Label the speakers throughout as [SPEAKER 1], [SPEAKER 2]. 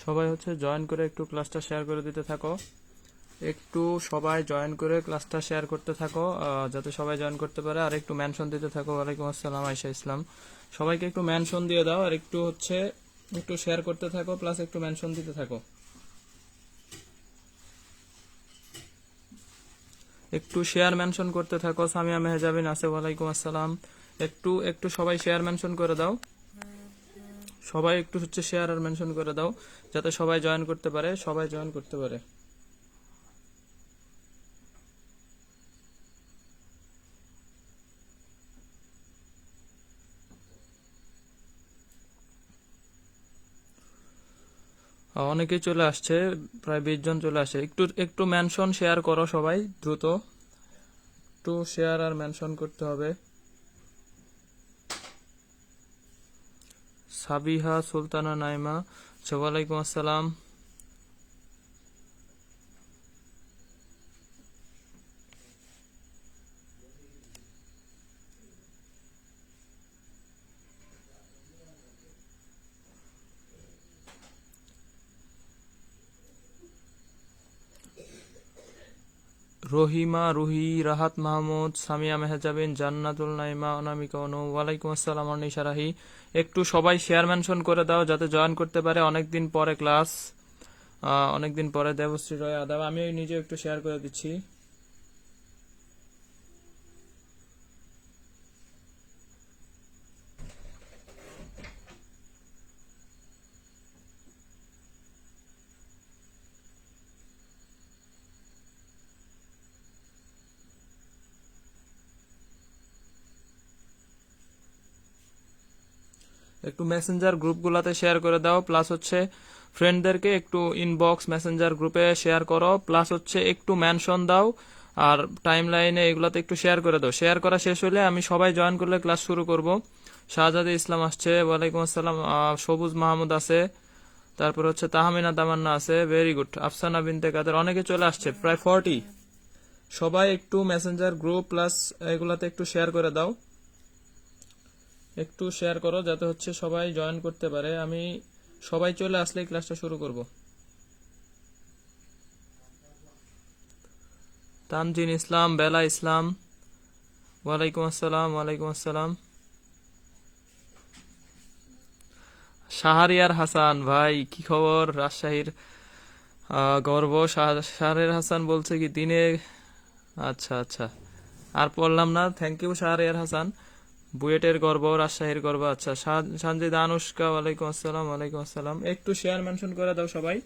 [SPEAKER 1] সবাই হচ্ছে জয়েন করে একটু ক্লাসটা শেয়ার করে দিতে থাকো। একটু সবাই জয়েন করে ক্লাসটা শেয়ার করতে থাকো, যাতে সবাই জয়েন করতে পারে। আর একটু মেনশন দিতে থাকো। ওয়ালাইকুম আসসালাম আয়েশা ইসলাম। সবাইকে একটু মেনশন দিয়ে দাও, আর একটু হচ্ছে একটু শেয়ার করতে থাকো, প্লাস একটু মেনশন দিতে থাকো। একটু শেয়ার মেনশন করতে থাকো। সামিয়া মেহজাবিন আছে, ওয়ালাইকুম আসসালাম। একটু একটু সবাই শেয়ার মেনশন করে দাও। সবাই একটু হচ্ছে শেয়ার আর মেনশন করে দাও, যাতে সবাই জয়েন করতে পারে, সবাই জয়েন করতে পারে। অনেকেই চলে আসছে, প্রায় 20 জন চলে আসে। একটু একটু মেনশন শেয়ার করো সবাই দ্রুত। একটু শেয়ার আর মেনশন করতে হবে। সাবিহা সুলতানা নাইমা, ওয়ালাইকুম আসসালাম। রহিমা, রুহি, রাহাত মাহমুদ, সামিয়া মেহজাবিন, জান্নাতুল নাইমা, অনামিকা অনু, ওয়ালাইকুম আসসালাম অনিশা রাহি। একটু সবাই শেয়ার মেনশন করে দাও, যাতে জয়েন করতে পারে। অনেকদিন পরে ক্লাস, অনেকদিন পরে। দেবশ্রী রয় আদাব, আমি নিজে একটু শেয়ার করে দিচ্ছি। একটু মেসেঞ্জার গ্রুপগুলোতে শেয়ার করে দাও, প্লাস হচ্ছে ফ্রেন্ডদেরকে একটু ইনবক্স মেসেঞ্জার গ্রুপে শেয়ার করো, প্লাস হচ্ছে একটু মেনশন দাও। আর টাইম লাইনে এগুলাতে একটু শেয়ার করে দাও। শেয়ার করা শেষ হলে আমি সবাই জয়েন করলে ক্লাস শুরু করব। শাহজাদে ইসলাম আসছে, ওয়ালাইকুম আসসালাম। সবুজ মাহমুদ আছে, তারপর হচ্ছে তাহমিনা তামান্না আছে, ভেরি গুড। আফসানা বিনতে কাদের, অনেকে চলে আসছে, প্রায় 40। সবাই একটু মেসেঞ্জার গ্রুপ প্লাস এগুলাতে একটু শেয়ার করে দাও। একটু শেয়ার করো, যাতে হচ্ছে সবাই জয়েন করতে পারে। আমি সবাই চলে আসলে ক্লাসটা শুরু করব। তানজিন ইসলাম, বেলা ইসলাম, ওয়ালাইকুম আসসালাম। ওয়ালাইকুম আসসালাম। শাহরিয়ার হাসান ভাই, কি খবর? রাজশাহীর গর্ব। শাহরিয়ার হাসান বলছে কি দিনে। আচ্ছা আচ্ছা, আর পড়লাম না। Thank you Shahriar Hasan. বুয়েটের গর্ব, রাজশাহীর গর্ব। আচ্ছা, সানজিদা আনুষ্কা, ওয়ালাইকুম আসসালাম। ওয়ালাইকুম আসসালাম। একটু শেয়ার মেনশন করে দাও সবাই।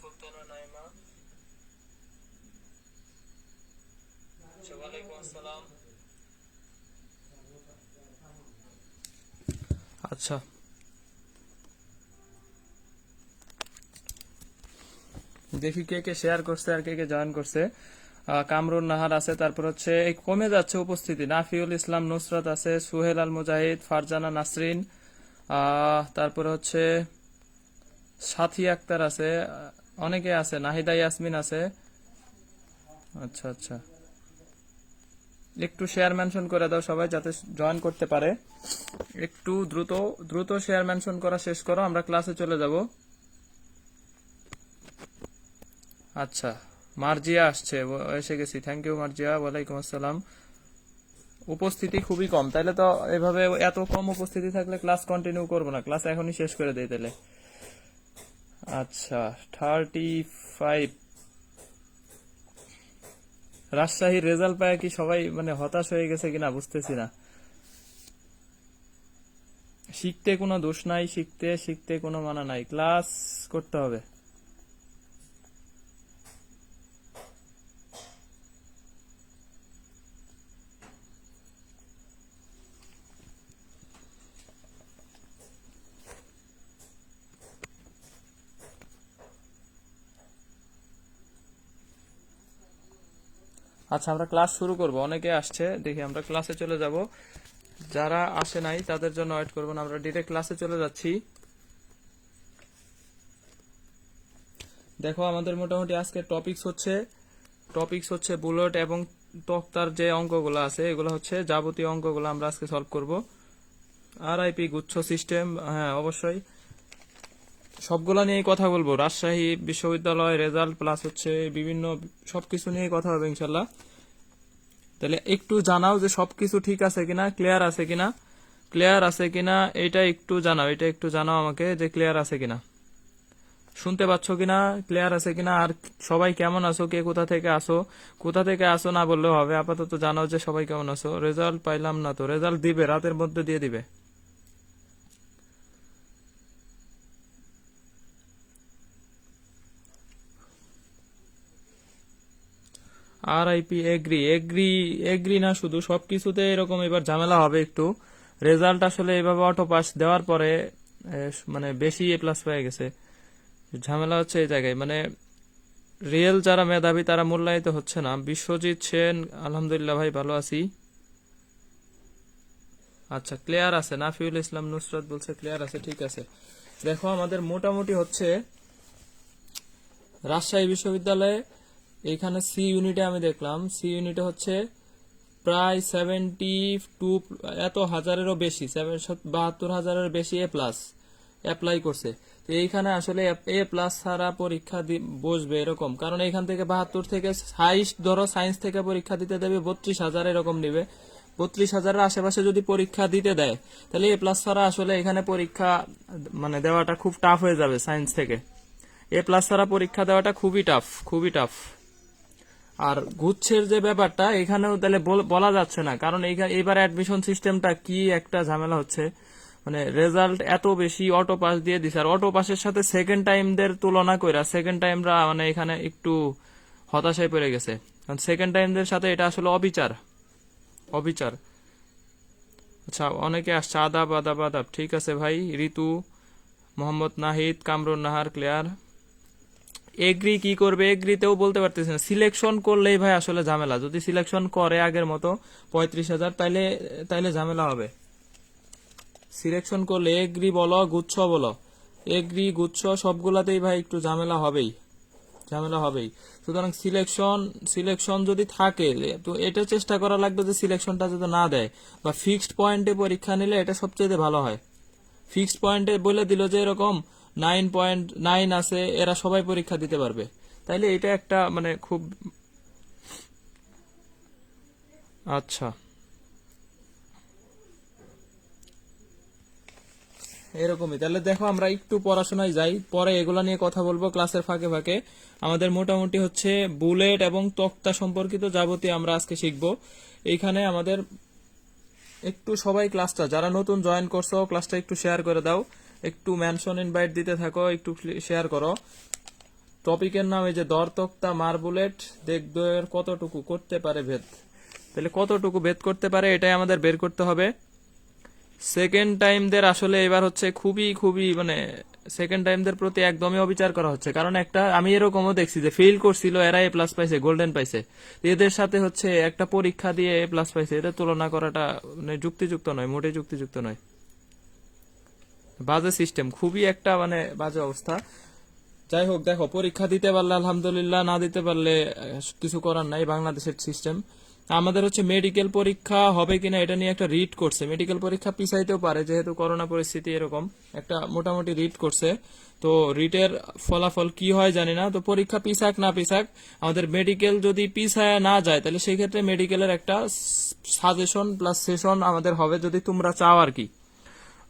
[SPEAKER 1] সুলতানা নাইমা, ওয়ালাইকুম আসসালাম। আচ্ছা, দেখি কে কে শেয়ার করছে আর কে কে জয়েন করছে। কামরুন নাহার আছে, তারপর হচ্ছে এই কমে যাচ্ছে উপস্থিতি। নাফিউল ইসলাম নুসরাত আছে, সুহেল আল মুজাহিদ, ফারজানা নাসরিন, তারপর হচ্ছে সাথী আক্তার আছে, অনেকে আছে। নাহিদা ইয়াসমিন আছে। আচ্ছা আচ্ছা, একটু শেয়ার মেনশন করে দাও সবাই, যাতে জয়েন করতে পারে। একটু দ্রুত দ্রুত শেয়ার মেনশন করা শেষ করো, আমরা ক্লাসে চলে যাব। আচ্ছা, মার্জিয়া আসছে, এসে গেছি। থ্যাংক ইউ মার্জিয়া, ওয়ালাইকুম আসসালাম। উপস্থিতি খুবই কম, তাইলে তো এভাবে এত কম উপস্থিতি থাকলে ক্লাস কন্টিনিউ করবো না, ক্লাস এখনই শেষ করে দেই তাহলে। আচ্ছা, 35। রাজশাহীর রেজাল্ট পায় কি সবাই মানে হতাশ হয়ে গেছে কিনা বুঝতেছি না। শিখতে কোনো দোষ নাই, শিখতে শিখতে কোনো মানা নাই, ক্লাস করতে হবে। আচ্ছা, আমরা ক্লাস শুরু করব। অনেকে আসছে, দেখি আমরা ক্লাসে চলে যাব। যারা আসে নাই তাদের জন্য ওয়েট করবো না, আমরা ডিরেক্ট ক্লাসে চলে যাচ্ছি। দেখো আমাদের মোটামুটি আজকে টপিকস হচ্ছে বুলেট এবং তক্তার যে অঙ্কগুলো আছে এগুলো হচ্ছে যাবতীয় অঙ্কগুলো আমরা আজকে সলভ করব। আরআইপি গুচ্ছ সিস্টেম, হ্যাঁ অবশ্যই সবগুলা নিয়েই কথা বলবো। রাজশাহী বিশ্ববিদ্যালয় রেজাল্ট প্লাস হচ্ছে বিভিন্ন সবকিছু নিয়েই কথা হবে ইনশাল্লাহ। তাহলে একটু জানাও যে সবকিছু ঠিক আছে কিনা, ক্লিয়ার আছে কিনা এটা একটু জানাও আমাকে যে ক্লিয়ার আছে কিনা, শুনতে পাচ্ছ কিনা, ক্লিয়ার আছে কিনা। আর সবাই কেমন আছো, কে কোথা থেকে আসো না বললেও হবে, আপাতত জানাও যে সবাই কেমন আছো। রেজাল্ট পাইলাম না তো, রেজাল্ট দিবে, রাতের মধ্যে দিয়ে দিবে। আরআইপি এগ্রি না, শুধু সবকিছুতে এরকম এবার ঝামেলা হবে একটু। রেজাল্ট আসলে এভাবে অটো পাস দেওয়ার পরে মানে বেশি এ প্লাস পেয়ে গেছে। ঝামেলা হচ্ছে এই জায়গায়, মানে রিয়েল যারা মেধাবী তারা মূল্যায়িত হচ্ছে না। বিশ্বজিৎ সেন, আলহামদুলিল্লাহ ভাই ভালো আছি। আচ্ছা ক্লিয়ার আছে। নাফিউল ইসলাম নুসরাত বলছে ক্লিয়ার আছে, ঠিক আছে। দেখো আমাদের মোটামুটি হচ্ছে রাজশাহী বিশ্ববিদ্যালয়ে এইখানে সি ইউনিটে আমি দেখলাম, সি ইউনিটে হচ্ছে প্রায় 72 এত হাজারেরও বেশি, 72,000-এর বেশি এ প্লাস অ্যাপ্লাই করছে। তো এইখানে আসলে এ প্লাস ছাড়া পরীক্ষা বসবে এরকম, কারণ এইখান থেকে 72 থেকে হাইস্ট ধরো সায়েন্স থেকে পরীক্ষা দিতে দেবে 32,000 এরকম নিবে। 32,000-এর আশেপাশে যদি পরীক্ষা দিতে দেয় তাহলে এ প্লাস ছাড়া আসলে এখানে পরীক্ষা মানে দেওয়াটা খুব টাফ হয়ে যাবে। সায়েন্স থেকে এ প্লাস ছাড়া পরীক্ষা দেওয়াটা খুবই টাফ। আর গুচ্ছের যে ব্যাপারটা এখানেও তাহলে বলা যাচ্ছে না, কারণ এইবার অ্যাডমিশন সিস্টেমটা কি একটা ঝামেলা হচ্ছে। মানে রেজাল্ট এত বেশি অটো পাস দিয়ে দিছে, আর অটো পাসের সাথে সেকেন্ড টাইমদের তুলনা কইরা সেকেন্ড টাইমরা মানে এখানে একটু হতাশায় পড়ে গেছে, কারণ সেকেন্ড টাইমদের সাথে এটা আসলে অবিচার। আচ্ছা অনেকে আসছে, আদাব, ঠিক আছে ভাই। ঋতু, মোহাম্মদ নাহিদ, কামরুন নাহার ক্লিয়ার। এগ্রি কি করবে, এগ্রিতেও বলতে পারতেছি না। সিলেকশন করলেই ভাই আসলে ঝামেলা, যদি সিলেকশন করে আগের মতো 35,000 তাইলে ঝামেলা হবে। সিলেকশন করলে এগ্রি বলো গুচ্ছ বলো, এগ্রি গুচ্ছ সবগুলাতেই ভাই একটু ঝামেলা হবেই। সুতরাং সিলেকশন যদি থাকে তো এটা চেষ্টা করা লাগবে যে সিলেকশনটা যদি না দেয় বা ফিক্সড পয়েন্টে পরীক্ষা নিলে এটা সবচেয়ে ভালো হয়। ফিক্সড পয়েন্টে বলে দিল যে এরকম 9.9 আছে, এরা সবাই পরীক্ষা দিতে পারবে, তাইলে এটা একটা মানে খুব আচ্ছা এরকমই। তাহলে দেখো আমরা একটু পড়াশোনায় যাই, পরে এগুলা নিয়ে কথা বলবো ক্লাসের ফাঁকে। আমাদের মোটামুটি হচ্ছে বুলেট এবং তক্তা সম্পর্কিত যাবতীয় আমরা আজকে শিখবো। এইখানে আমাদের একটু সবাই ক্লাসটা যারা নতুন জয়েন করছো ক্লাসটা একটু শেয়ার করে দাও, একটু মেনশন ইনভাইট দিতে থাকো, একটু শেয়ার করো। টপিকের নাম এই যে দর তক্তা মার বুলেট, দেখবে কতটুকু করতে পারে ভেদ। তাহলে কতটুকু ভেদ করতে পারে এটাই আমাদের বের করতে হবে। সেকেন্ড টাইমদের আসলে এবার হচ্ছে খুবই মানে সেকেন্ড টাইমদের প্রতি একদমই অবিচার করা হচ্ছে, কারণ একটা আমি এরকমও দেখছি যে ফেল করছিল এরা এ প্লাস পাইছে, গোল্ডেন পাইছে। এদের সাথে হচ্ছে একটা পরীক্ষা দিয়ে এ প্লাস পাইছে, এটা তুলনা করাটা মানে যুক্তিযুক্ত নয়, মোটেই যুক্তিযুক্ত নয়। বাজে সিস্টেম, খুবই একটা মানে বাজে অবস্থা। যাই হোক দেখো, পরীক্ষা দিতে পারলে আলহামদুলিল্লাহ, না দিতে পারলে কিছু করার নাই, বাংলাদেশের সিস্টেম। আমাদের হচ্ছে মেডিকেল পরীক্ষা হবে কিনা এটা নিয়ে একটা রিট করছে। মেডিকেল পরীক্ষা পিছাইতেও পারে যেহেতু করোনা পরিস্থিতি, এরকম একটা মোটামুটি রিট করছে। তো রিটের ফলাফল কি হয় জানি না। তো পরীক্ষা পিছাক না পিছাক, আমাদের মেডিকেল যদি পিছায় না যায় তাহলে সেই ক্ষেত্রে মেডিকেলের একটা সাজেশন প্লাস সেশন আমাদের হবে, যদি তোমরা চাও আর কি।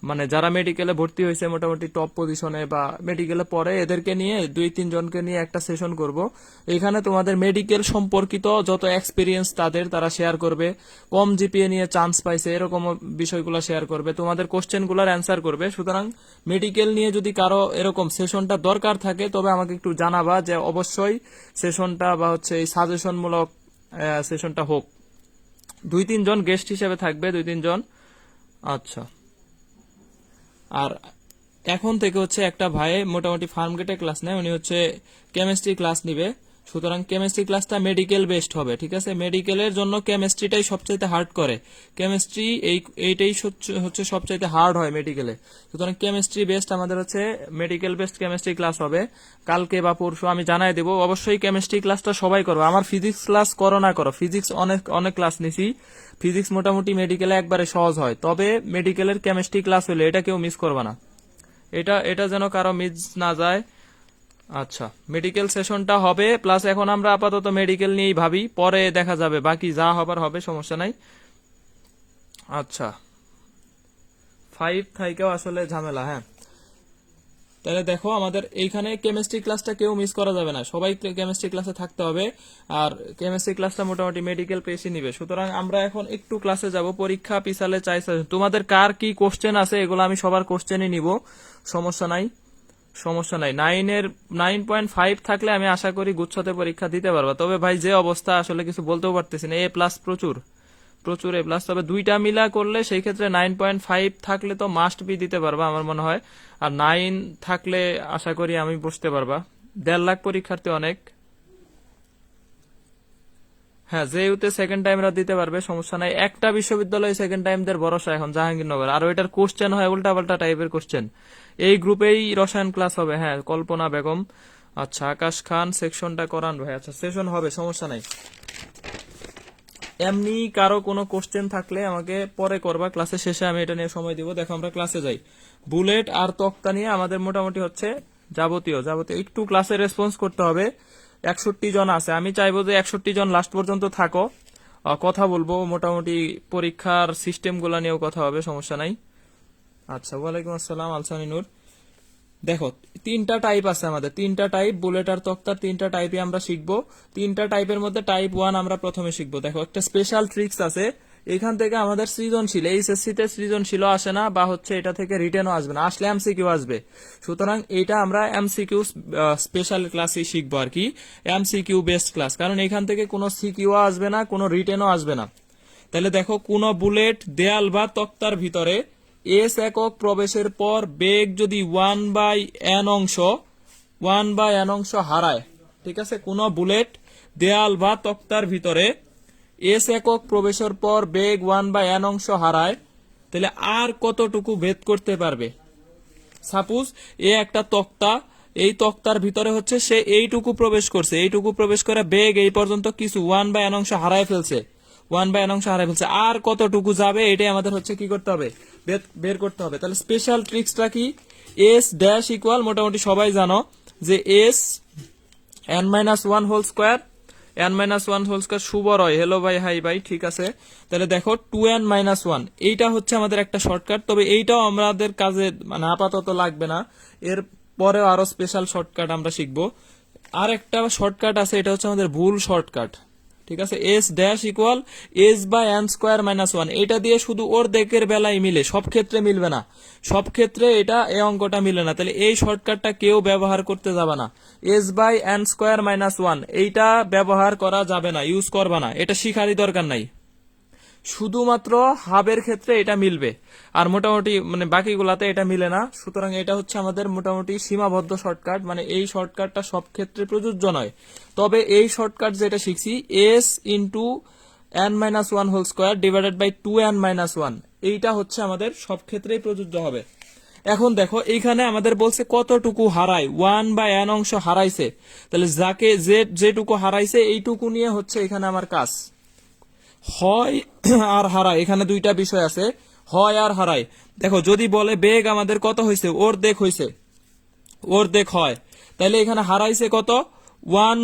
[SPEAKER 1] মানে যারা মেডিকেলে ভর্তি হয়েছে মোটামুটি টপ পজিশনে বা মেডিকেলে পড়ে, এদেরকে নিয়ে 2-3 জনকে নিয়ে একটা সেশন করব। এখানে তোমাদের মেডিকেল সম্পর্কিত যত এক্সপিরিয়েন্স তারা শেয়ার করবে, কম জিপিএ নিয়ে চান্স পাইছে এরকম বিষয়গুলো শেয়ার করবে, তোমাদের কোশ্চেনগুলোর অ্যান্সার করবে। সুতরাং মেডিকেল নিয়ে যদি কারো এরকম সেশনটা দরকার থাকে তবে আমাকে একটু জানাবা, যে অবশ্যই সেশনটা বা হচ্ছে এই সাজেশনমূলক সেশনটা হোক। 2-3 জন গেস্ট হিসেবে থাকবে, 2-3 জন। আচ্ছা, আর এখন থেকে হচ্ছে একটা ভাই মোটামুটি ফার্ম গেটে ক্লাস নেয়, উনি হচ্ছে কেমিস্ট্রি ক্লাস নিবে সুতরাং কেমিস্ট্রি ক্লাসটা মেডিকেল বেসড হবে, ঠিক আছে। মেডিকেলের জন্য কেমিস্ট্রিটাই সবচাইতে হার্ড করে, কেমিস্ট্রি এইটাই হচ্ছে সবচাইতে হার্ড হয় মেডিকেলে। সুতরাং কেমিস্ট্রি বেসড আমাদের হচ্ছে মেডিকেল বেসড কেমিস্ট্রি ক্লাস হবে কালকে বা পরশু, আমি জানাই দেবো। অবশ্যই কেমিস্ট্রি ক্লাসটা সবাই করবে। আমার ফিজিক্স ক্লাস করো না করো, ফিজিক্স অনেক অনেক ক্লাস নিছি, ফিজিক্স মোটামুটি মেডিকেলে একবারে সহজ হয়, তবে মেডিকেলের কেমিস্ট্রি ক্লাস হলে এটা কেউ মিস করবে না, এটা এটা যেন কারো মিস না যায়। আচ্ছা, মেডিকেল সেশনটা হবে, প্লাস এখন আমরা আপাতত মেডিকেল নিয়েই ভাবি, পরে দেখা যাবে, বাকি যা হবার হবে, সমস্যা নাই। আচ্ছা, 5 থেকেও আসলে ঝামেলা, হ্যাঁ। তাহলে দেখো আমাদের এইখানে কেমিস্ট্রি ক্লাসটা কেউ মিস করা যাবে না, সবাই কেমিস্ট্রি ক্লাসে থাকতে হবে। আর কেমিস্ট্রি ক্লাসটা মোটামুটি মেডিকেল পেশি নিবে। সুতরাং আমরা এখন একটু ক্লাসে যাব, পরীক্ষা পিছালে চাইছে তোমাদের কার কি কোশ্চেন আছে এগুলো আমি সবার কোশ্চেনই নিব, সমস্যা নাই, সমস্যা নাই। 9.5 থাকলে আমি আশা করি গুচ্ছতে পরীক্ষা দিতে পারবা। তবে ভাই যে অবস্থা, আসলে কিছু বলতেও পারতেছি না, A+ প্রচুর প্রচুর A+, তবে দুইটা মিলা করলে সেই ক্ষেত্রে 9.5 থাকলে তো মাস্ট বি দিতে পারবা আমার মনে হয়। আর 9 থাকলে আশা করি আমি বসতে পারবা। 1.5 লাখ পরীক্ষার্থী অনেক। হ্যাঁ, জেইউতে সেকেন্ড টাইমরা দিতে পারবে, সমস্যা নাই। একটা বিশ্ববিদ্যালয় সেকেন্ড টাইমদের ভরসা এখন, জাহাঙ্গীরনগর, আর ওইটার কোশ্চেন হয় উল্টাপাল্টা টাইপের কোশ্চেন। এই গ্রুপেই রসায়ন ক্লাস হবে, হ্যাঁ, কল্পনা বেগম। আচ্ছা, আকাশ খান, সেকশনটা করান ভাই। আচ্ছা, সেশন হবে, সমস্যা নাই। এমনি কারো কোনো কোশ্চেন থাকলে আমাকে পরে করবা, ক্লাসের শেষে আমি এটা নিয়ে সময় দিব। দেখো আমরা ক্লাসে যাই, বুলেট আর তক্তা নিয়ে আমাদের মোটামুটি হচ্ছে যাবতীয় একটু ক্লাসে রেসপন্স করতে হবে। 61 জন আছে, আমি চাইবো যে 61 জন লাস্ট পর্যন্ত থাকো, কথা বলবো মোটামুটি পরীক্ষার সিস্টেম গুলা নিয়েও কথা হবে, সমস্যা নাই। আচ্ছা, ওয়ালাইকুম আসসালাম আলসানি নূর। দেখো, 3টা টাইপ আছে আমাদের, 3টা টাইপ, বুলেট আর তক্তার 3টা টাইপে আমরা শিখবো। 3টা টাইপের মধ্যে টাইপ 1 আমরা প্রথমে শিখবো। দেখো, একটা স্পেশাল ট্রিক্স আছে, এখান থেকে আমাদের সৃজনশীল, এইচএসসি তে সৃজনশীল আসে না, বা হচ্ছে এটা থেকে রিটেনও আসবে না, আসলে এমসিকিউ আসবে। সুতরাং এটা আমরা এমসিকিউ স্পেশাল ক্লাসে শিখবো আর কি, এমসিকিউ বেসড ক্লাস, কারণ এখান থেকে কোনো সিকিউ আসবে না, কোনো রিটেনও আসবে না। তাহলে দেখো, কোন বুলেট দেয়াল বা তক্তার ভিতরে এস একক প্রবেশের পর বেগ যদি 1/n অংশ হারায়, ঠিক আছে, কোন বুলেট দেয়াল বা তক্তার ভিতরে এস একক প্রবেশের পর বেগ 1/n অংশ হারায়, তাহলে আর কতটুকু ভেদ করতে পারবে। সাপোজ এ একটা তক্তা, এই তক্তার ভিতরে হচ্ছে সে এইটুকু প্রবেশ করছে, এইটুকু প্রবেশ করে বেগ এই পর্যন্ত কিছু 1/n অংশ হারায় ফেলছে, 1/n অংশ হারায় ফেলছে, আর কতটুকু যাবে এটাই আমাদের হচ্ছে কি করতে হবে, বের করতে হবে। তাহলে স্পেশাল ট্রিক্সটা কি, এস ড্যাশ ইকুয়াল, মোটামুটি সবাই জানো যে S n-1 whole square, n-1 whole square, Shubho Roy, hello ভাই, হাই ভাই, ঠিক আছে। তাহলে দেখো 2n-1, এইটা হচ্ছে আমাদের একটা শর্টকাট, তবে এইটাও আমাদের কাজে মানে আপাতত লাগবে না, এর পরেও আরো স্পেশাল শর্টকাট আমরা শিখবো। আর একটা শর্টকাট আছে, এটা হচ্ছে আমাদের ভুল শর্টকাট, ঠিক আছে। এস ড্যাশ ইকুয়াল s/n² - 1, এটা দিয়ে শুধু ওর দিকের বেলায় মিলে, সব ক্ষেত্রে মিলবে না, সব ক্ষেত্রে এটা এই অঙ্কটা মিলে না, তাহলে এই শর্টকাটটা কেউ ব্যবহার করতে যাবে না। s/n² - 1 এইটা ব্যবহার করা যাবে না, ইউজ করবা না, এটা শিখারই দরকার নাই, শুধুমাত্র হাবের ক্ষেত্রে এটা মিলবে, আর মোটামুটি মানে বাকিগুলাতে এটা মিলে না। সুতরাং এটা হচ্ছে আমাদের মোটামুটি সীমাবদ্ধ শর্টকাট, মানে এই শর্টকাটটা সব ক্ষেত্রে প্রযোজ্য নয়। তবে এই শর্টকাট যেটা শিখছি, s/n-1 whole square divided by 2n-1, এইটা হচ্ছে আমাদের সব ক্ষেত্রেই প্রযোজ্য হবে। এখন দেখো, এইখানে আমাদের বলছে কতটুকু হারায়, 1/n অংশ হারাইছে, তাহলে যাকে যেটুকু হারাইছে এইটুকু নিয়ে হচ্ছে এখানে আমার কাজ, হয় আর হারায়, এখানে দুইটা বিষয় আছে, হয় আর হারায়। দেখো, যদি বলে বেগ আমাদের কত হয়েছে, অর্ধেক হয়, তাহলে এখানে হারাইছে কত, 1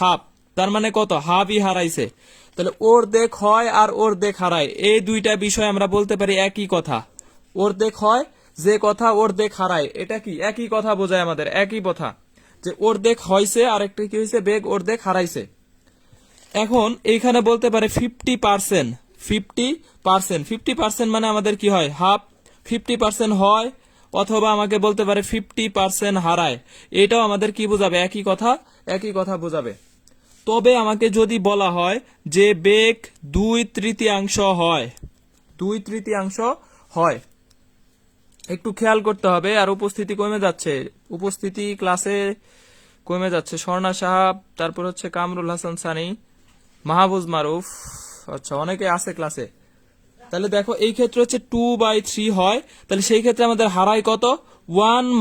[SPEAKER 1] - তার মানে কত, হাফই হারাইছে। তাহলে অর্ধেক হয় আর অর্ধেক হারায়, এই দুইটা বিষয় আমরা বলতে পারি একই কথা। অর্ধেক হয় যে কথা, অর্ধেক হারায়, এটা কি একই কথা বোঝায় আমাদের, একই কথা, যে অর্ধেক হয়েছে আর একটা কি হয়েছে, বেগ অর্ধেক হারাইছে। এখন এইখানে বলতে পারে 50%, 50% মানে আমাদের কি হয়, হাফ, 50% হয়, অথবা আমাকে বলতে পারে 50% হারায়, এটাও আমাদের কি বোঝাবে, একই কথা বোঝাবে। তবে আমাকে যদি বলা হয় যে বেগ 2/3 হয়, 2/3 হয়, একটু খেয়াল করতে হবে। আর উপস্থিতি কমে যাচ্ছে, উপস্থিতি ক্লাসে কমে যাচ্ছে। স্বর্ণা সাহাব, তারপর হচ্ছে কামরুল হাসান সানি, মাহবুজ মারুফ, আচ্ছা অনেকে আছে ক্লাসে। তাহলে দেখো এই ক্ষেত্রে হচ্ছে 2/3 হয়, তাহলে সেই ক্ষেত্রে আমাদের হারাই কত, 1 -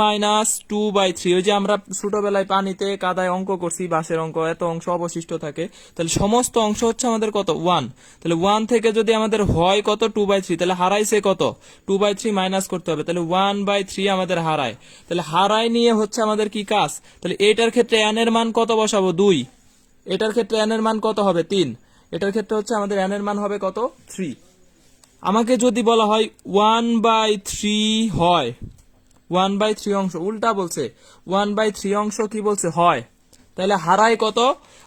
[SPEAKER 1] 2/3। ওই যে আমরা ছোটবেলায় পানিতে কাদায় অঙ্ক করছি, বাসের অঙ্ক, এত অংশ অবশিষ্ট থাকে, তাহলে সমস্ত অংশ হচ্ছে আমাদের কত, 1। তাহলে 1 থেকে যদি আমাদের হয় কত, 2/3, তাহলে হারাইছে কত, 2/3 মাইনাস করতে হবে, তাহলে 1/3 আমাদের হারায়। তাহলে হারাই নিয়ে হচ্ছে আমাদের কি কাজ, তাহলে এটার ক্ষেত্রে n এর মান কত বসাবো, 2। এটার ক্ষেত্রে n এর মান কত হবে, 3। এটার ক্ষেত্রে হচ্ছে আমাদের n এর মান হবে কত, 3। আমাকে যদি বলা হয় 1/3 হয়, 1/3 অংশ, উল্টা বলছে 1/3 অংশ কি বলছে, হয়, তাহলে হারায় কত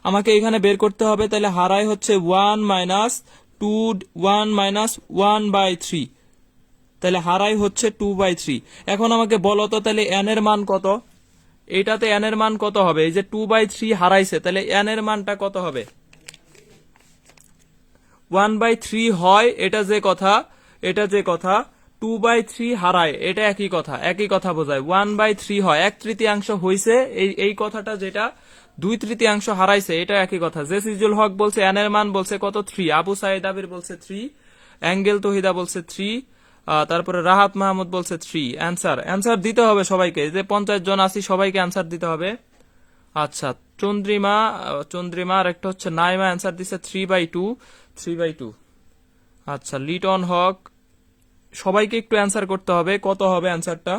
[SPEAKER 1] আমাকে এখানে বের করতে হবে। তাহলে হারায় হচ্ছে 1 - 1/3, তাহলে হারায় হচ্ছে 2/3। এখন আমাকে বলো তো তাহলে n এর মান কত, এইটাতে n এর মান কত হবে, এই যে 2/3 হারাইছে, তাহলে n এর মানটা কত হবে, 1/3 হয়, এটা যে কথা, এটা যে কথা, 2/3 হারায়, এটা একই কথা, একই কথা বোঝায়। 1/3 হয়, 1/3 হইছে, এই কথাটা যেটা 2/3 হারাইছে, এটা একই কথা। যে সিজুল হক বলছে n এর মান বলছে কত, 3। আবু সাইদ আবির বলছে 3, অ্যাঙ্গেল তহিদা বলছে 3, তারপরে রাহাত মাহমুদ বলছে 3। অ্যান্সার দিতে হবে সবাইকে, যে 50 জন আছি সবাইকে অ্যান্সার দিতে হবে। আচ্ছা, চন্দ্রিমা আর একটা হচ্ছে নাইমা অ্যান্সার দিছে 3/2। আচ্ছা, লিটন হক, সবাইকে একটু অ্যান্সার করতে হবে, কত হবে অ্যান্সারটা,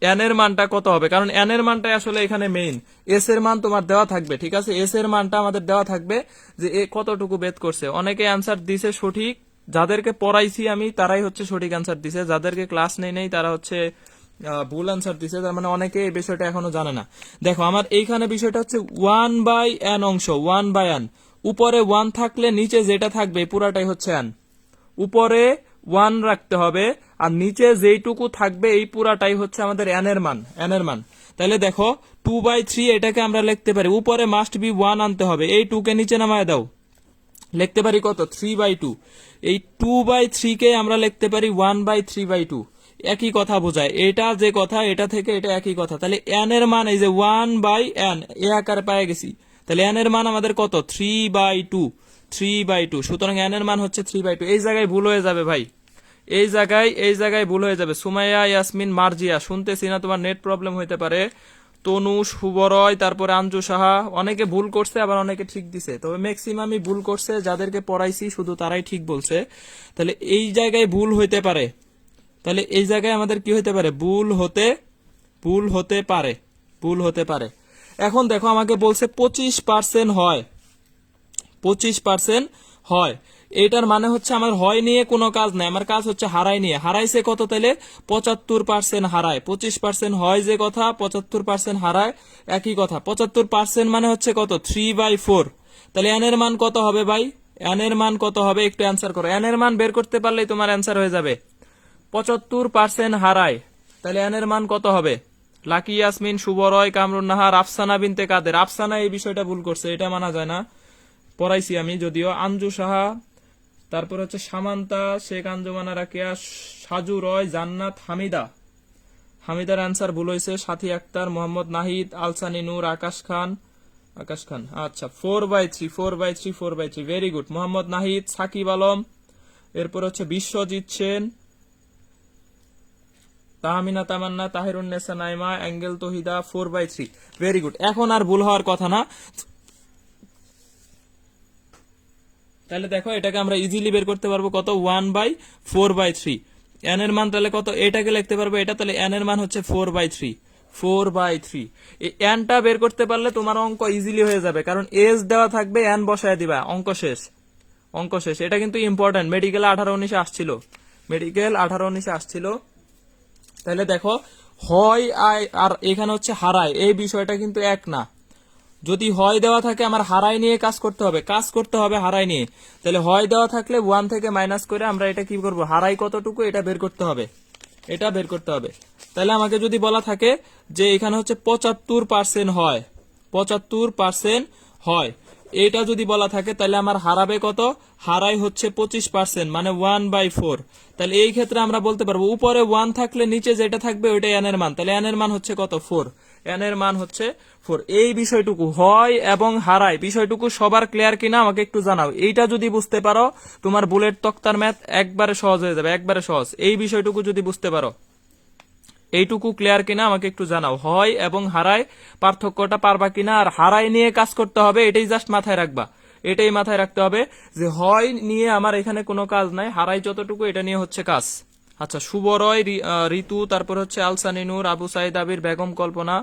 [SPEAKER 1] এন এর মানটা কত হবে, কারণ এন এর মানটাই আসলে এখানে মেইন। এস এর মান তোমার দেওয়া থাকবে, ঠিক আছে, এস এর মানটা আমাদের দেওয়া থাকবে যে এ কতটুকু বেদ করছে। অনেকে অ্যান্সার দিছে সঠিক, যাদেরকে পড়াইছি আমি তারাই হচ্ছে সঠিক অ্যান্সার দিছে, যাদেরকে ক্লাস নেই তারা হচ্ছে ভুল অ্যান্সার দিছে, তার মানে অনেকে এই বিষয়টা এখনো জানে না। দেখো আমার এইখানে বিষয়টা হচ্ছে 1/n অংশ, 1/n, উপরে 1 থাকলে নিচে যেটা থাকবে পুরাটাই হচ্ছে n। উপরে 1 রাখতে হবে, আর নিচে যেইটুকু থাকবে এই পুরাটাই হচ্ছে আমাদের n এর মান। তাহলে দেখো 2/3 এটাকে আমরা লিখতে পারি, উপরে মাস্ট বি 1 আনতে হবে, এই 2 কে নিচে নামায় দাও, লিখতে পারি কত, 3/2। এই 2/3 কে আমরা লিখতে পারি 1/3/2, একই কথা বোঝায়, এটা যে কথা এটা থেকে এটা একই কথা। তাহলে n এর মান এই যে 1/n, এ আকারে পেয়ে গেছি, তাহলে n এর মান আমাদের কত, 3/2। সুতরাং n এর মান হচ্ছে 3/2। এই জায়গায় ভুল হয়ে যাবে ভাই, এই জায়গায় ভুল হয়ে যাবে। সুমাইয়া ইয়াসমিন মার্জিয়া, শুনতেছি না, তোমার নেট প্রবলেম হইতে পারে। তনু, শুভরয়, তারপরে আঞ্জু সাহা, অনেকে ভুল করছে আবার অনেকে ঠিক দিছে, তবে ম্যাক্সিমামই ভুল করছে, যাদেরকে পড়াইছি শুধু তারাই ঠিক বলছে। তাহলে এই জায়গায় ভুল হইতে পারে, তাহলে এই জায়গায় আমাদের কি হইতে পারে, ভুল হতে পারে। এখন দেখো আমাকে বলছে 25% হয়, 25% হয়, এটার মানে হচ্ছে আমার হয় নিয়ে কোনো কাজ নাই, আমার কাজ হচ্ছে হারাই নিয়ে। হারাইছে কত, তাহলে 75% হারায়, 25% হয় যে কথা, 75% হারায়, একই কথা। 75% মানে হচ্ছে কত, 3/4। তাহলে n এর মান কত হবে ভাই, n এর মান কত হবে, একটু অ্যান্সার করো। n এর মান বের করতে পারলেই তোমার অ্যান্সার হয়ে যাবে। 75% হারায়, তাহলে n এর মান কত হবে। লাকি ইয়াসমিন, শুভরয়, কামরুন নাহার, আফসানা বিনতে কাদের, আফসানা এই বিষয়টা ভুল করছে, এটা মানা যায় না, পড়াইছি আমি যদিও। আঞ্জু সাহা, তারপর হচ্ছে সামান্তা, শেখ আঞ্জুমানা রাকিয়া, সাজু রয়, জান্নাত, হামিদার অ্যান্সার ভুল হয়েছে। সাথী আক্তার, মোহাম্মদ নাহিদ, আলসানি নূর, আকাশ খান, আচ্ছা 4/3, ভেরি গুড। মোহাম্মদ নাহিদ, সাকিব আলম, এরপর হচ্ছে বিশ্বজিৎ সেন, তাহমিনা তামান্না, তাহিরুন্নেসা Naima, angle Tahida, 4/3, very good. এখন আর ভুল হওয়ার কথা না। তাহলে দেখো এটাকে আমরা ইজিলি বের করতে পারবো কত, 1/4/3। n এর মান তাহলে কত, এটাকে লিখতে পারবো এটা, তাহলে n এর মান হচ্ছে 4/3। এই n টা বের করতে পারলে তোমার অঙ্ক ইজিলি হয়ে যাবে, কারণ এজ দেওয়া থাকবে, n বসায় দিবা, অঙ্ক শেষ। এটা কিন্তু ইম্পর্টেন্ট, মেডিকেল 18-19 আসছিল। তাহলে দেখো হয় আর এখানে হচ্ছে হারায়, এই বিষয়টা কিন্তু এক না। যদি হয় দেওয়া থাকে আমার হারাই নিয়ে কাজ করতে হবে হারাই নিয়ে, তাহলে হয় দেওয়া থাকলে 1 থেকে মাইনাস করে আমরা এটা কি করব, হারাই কতটুকু এটা বের করতে হবে। তাহলে আমাকে যদি বলা থাকে যে এখানে হচ্ছে 75% হয়, 75% হয়, এটা যদি বলা থাকে তাহলে আমার হারাবে কত, হারাই হচ্ছে 25%, মানে 1/4। তাহলে এই ক্ষেত্রে আমরা বলতে পারবো উপরে 1 থাকলে নিচে যেটা থাকবে ওইটা n এর মান, তাহলে n এর মান হচ্ছে কত, 4। n এর মান হচ্ছে 4। এই বিষয়টুকু হয় এবং হারায় বিষয়টুকু সবার ক্লিয়ার কিনা আমাকে একটু জানাও। এইটা যদি বুঝতে পারো তোমার বুলেট তক্তার ম্যাথ একবারে সহজ হয়ে যাবে, একবারে সহজ। এই বিষয়টুকু যদি বুঝতে পারো, এইটুকু ক্লিয়ার কিনা আমাকে একটু জানাও। হয় এবং হারায় পার্থক্যটা পারবা কিনা, আর হারায় নিয়ে কাজ করতে হবে, এটাই জাস্ট মাথায় রাখবা। এটাই মাথায় রাখতে হবে যে হয় নিয়ে আমার এখানে কোনো কাজ নাই, হারাই যতটুকু এটা নিয়ে হচ্ছে কাজ। আচ্ছা, শুভরয়, ঋতু, তারপর হচ্ছে আলসানি নূর, আবু সাইদ আবির, বেগম কল্পনা,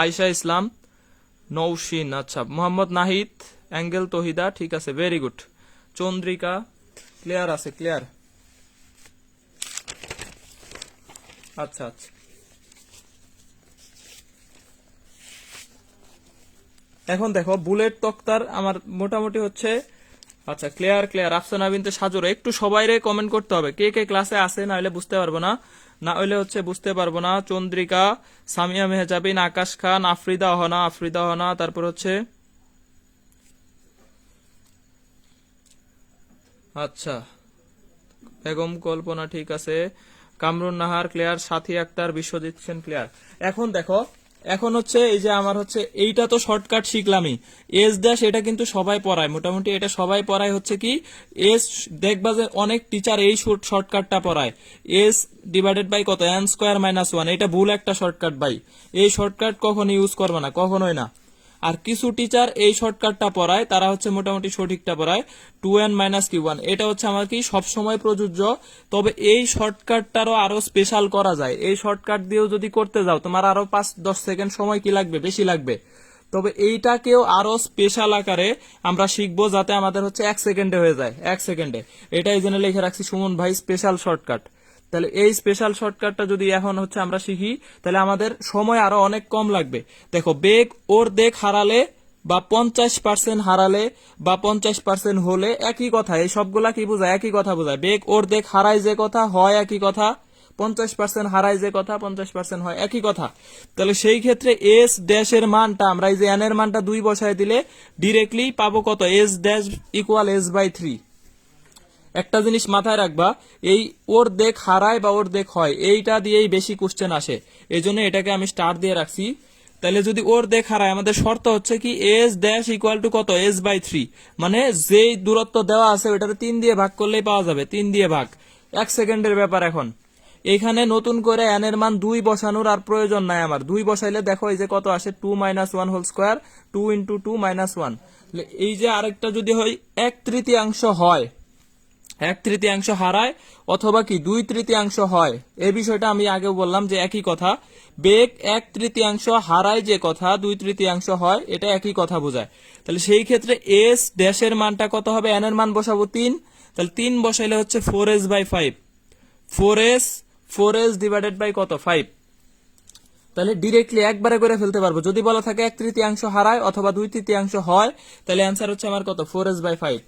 [SPEAKER 1] আয়শা ইসলাম, নৌশিন, আচ্ছা মোহাম্মদ নাহিদ, অ্যাঙ্গেল তহিদা, ঠিক আছে, ভেরি গুড। চন্দ্রিকা, ক্লিয়ার আছে, ক্লিয়ার। আচ্ছা আচ্ছা, এখন দেখো বুলেট তক্তার আমার মোটামুটি হচ্ছে, আচ্ছা ক্লিয়ার ক্লিয়ার। আফসানা বিনতে সাজুর, একটু সবাইরে কমেন্ট করতে হবে কে কে ক্লাসে আছে, না হলে বুঝতে পারবো না, না হলে হচ্ছে বুঝতে পারবো না। চন্দ্রিকা, সামিয়া মেহজাবিন, আকাশ খান, আফ্রিদা অহনা, আফ্রিদা অহনা, তারপর হচ্ছে আচ্ছা বেগম কল্পনা, ঠিক আছে, কামরুন নাহার ক্লিয়ার, সাথী আক্তার, বিশ্বজিৎ সেন ক্লিয়ার। এখন দেখো, এখন হচ্ছে এই যে আমার হচ্ছে এইটা তো শর্টকাট শিখলামই, এস ড্যাশ এটা কিন্তু সবাই পড়ায়, মোটামুটি এটা সবাই পড়ায় হচ্ছে কি এস, দেখবা যে অনেক টিচার এই শর্টকাটটা পড়ায়, এস ডিভাইডেড বাই কত এন স্কোয়ার মাইনাস ওয়ান, এটা ভুল একটা শর্টকাট ভাই, এই শর্টকাট কখনো ইউজ করবে না, কখনোই না। আর কিছু টিচার এই শর্টকাটটা পড়ায়, তারা হচ্ছে মোটামুটি সঠিকটা পড়ায়, 2n মাইনাস কিউ ওয়ান, এটা হচ্ছে আমার কি সবসময় প্রযোজ্য। তবে এই শর্টকাটটারও আরো স্পেশাল করা যায়, এই শর্টকাট দিয়েও যদি করতে যাও তোমার আরো 5-10 সেকেন্ড সময় কি লাগবে, বেশি লাগবে। তবে এইটাকেও আরো স্পেশাল আকারে আমরা শিখবো, যাতে আমাদের হচ্ছে 1 সেকেন্ডে হয়ে যায়, 1 সেকেন্ডে। এটা এই জন্য লিখে রাখছি সুমন ভাই স্পেশাল শর্টকাট। তাহলে এই স্পেশাল শর্টকাটটা যদি এখন হচ্ছে আমরা শিখি, তাহলে আমাদের সময় আরো অনেক কম লাগবে। দেখো, বেগ ওর দেখ হারালে বা 50% হারালে বা 50% হলে একই কথা, এই সবগুলা কি বোঝায়, একই কথা বোঝায়। বেগ ওর দেখ হারায় যে কথা হয় একই কথা, 50% হারায় যে কথা 50% হয় একই কথা। তাহলে সেই ক্ষেত্রে এস ড্যাশের মানটা আমরা এই যে এন এর মানটা 2 বসায় দিলে ডিরেক্টলি পাবো কত, S dash equal S by 3। একটা জিনিস মাথায় রাখবা, এই ওর দেখ হারায় বা ওর দেখ হয় এইটা দিয়েই বেশি কোশ্চেন আসে, এই জন্য এটাকে আমি স্টার দিয়ে রাখছি। তাহলে যদি ওর দেখ হারায়, আমাদের শর্ত হচ্ছে কি এস ড্যাশ ইকুয়াল টু কত, এস বাই 3, মানে যেই দূরত্ব দেওয়া আছে ওইটাতে 3 দিয়ে ভাগ করলেই পাওয়া যাবে, 3 দিয়ে ভাগ। 1 সেকেন্ডের ব্যাপার। এখন এখানে নতুন করে এন এর মান 2 বসানোর আর প্রয়োজন নাই আমার, 2 বসাইলে দেখো এই যে কত আসে, 2 minus 1 whole square, 2 into 2 minus 1। এই যে আরেকটা যদি হয় 1/3 হয়, 1/3 হারায় অথবা কি 2/3 হয়, এই বিষয়টা আমি আগেও বললাম যে একই কথা। বেগ 1/3 হারায় যে কথা 2/3 হয়, এটা একই কথা বোঝায়। তাহলে সেই ক্ষেত্রে এস ড্যাশের মানটা কত হবে, এন এর মান বসাবো 3, তাহলে 3 বসাইলে হচ্ছে 4s by 5, 4s divided by কত 5। তাহলে ডিরেক্টলি একবারে করে ফেলতে পারবো, যদি বলা থাকে 1/3 হারায় অথবা 2/3 হয়, তাহলে অ্যান্সার হচ্ছে আমার কত, 4s বাই 5।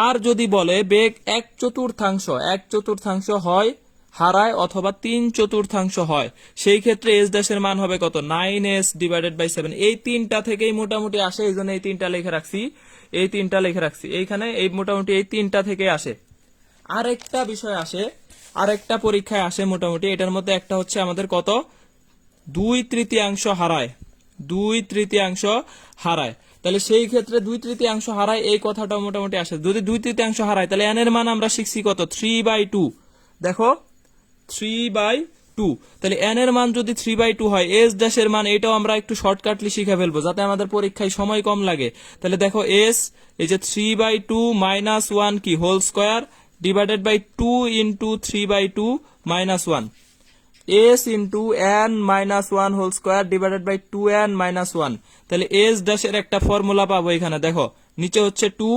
[SPEAKER 1] আর যদি বলে বেগ 1/4 হয়, হারায় অথবা 3/4 হয়, সেই ক্ষেত্রে এস ড্যাশের মান হবে কত, 9s ডিভাইডেড বাই 7। এই তিনটা থেকেই মোটামুটি আসে, এই জন্য এই তিনটা লিখে রাখছি, এই তিনটা লিখে রাখছি এইখানে, এই মোটামুটি এই তিনটা থেকে আসে। আরেকটা বিষয় আসে, আরেকটা পরীক্ষায় আসে মোটামুটি, এটার মধ্যে একটা হচ্ছে আমাদের কত, 2/3 হারায়, 2/3 হারায়। তাহলে সেই ক্ষেত্রে 2/3 হারায় এই কথাটা মোটামুটি আসে। যদি 2/3 হারায়, তাহলে এন এর মান আমরা শিখছি কত, 3/2। দেখো 3/2, তাহলে এন এর মান যদি 3/2 হয়, এস ড্যাশের মান এটাও আমরা একটু শর্টকাটলি শিখে ফেলবো, যাতে আমাদের পরীক্ষায় সময় কম লাগে। তাহলে দেখো এস, এই যে 3/2 মাইনাস 1 কি whole square divided by 2 into 3/2 minus 1, s into n minus 1 whole square divided by 2n minus 1। তাহলে এস ড্যাশের একটা ফর্মুলা পাবো এখানে, দেখো নিচে হচ্ছে 2,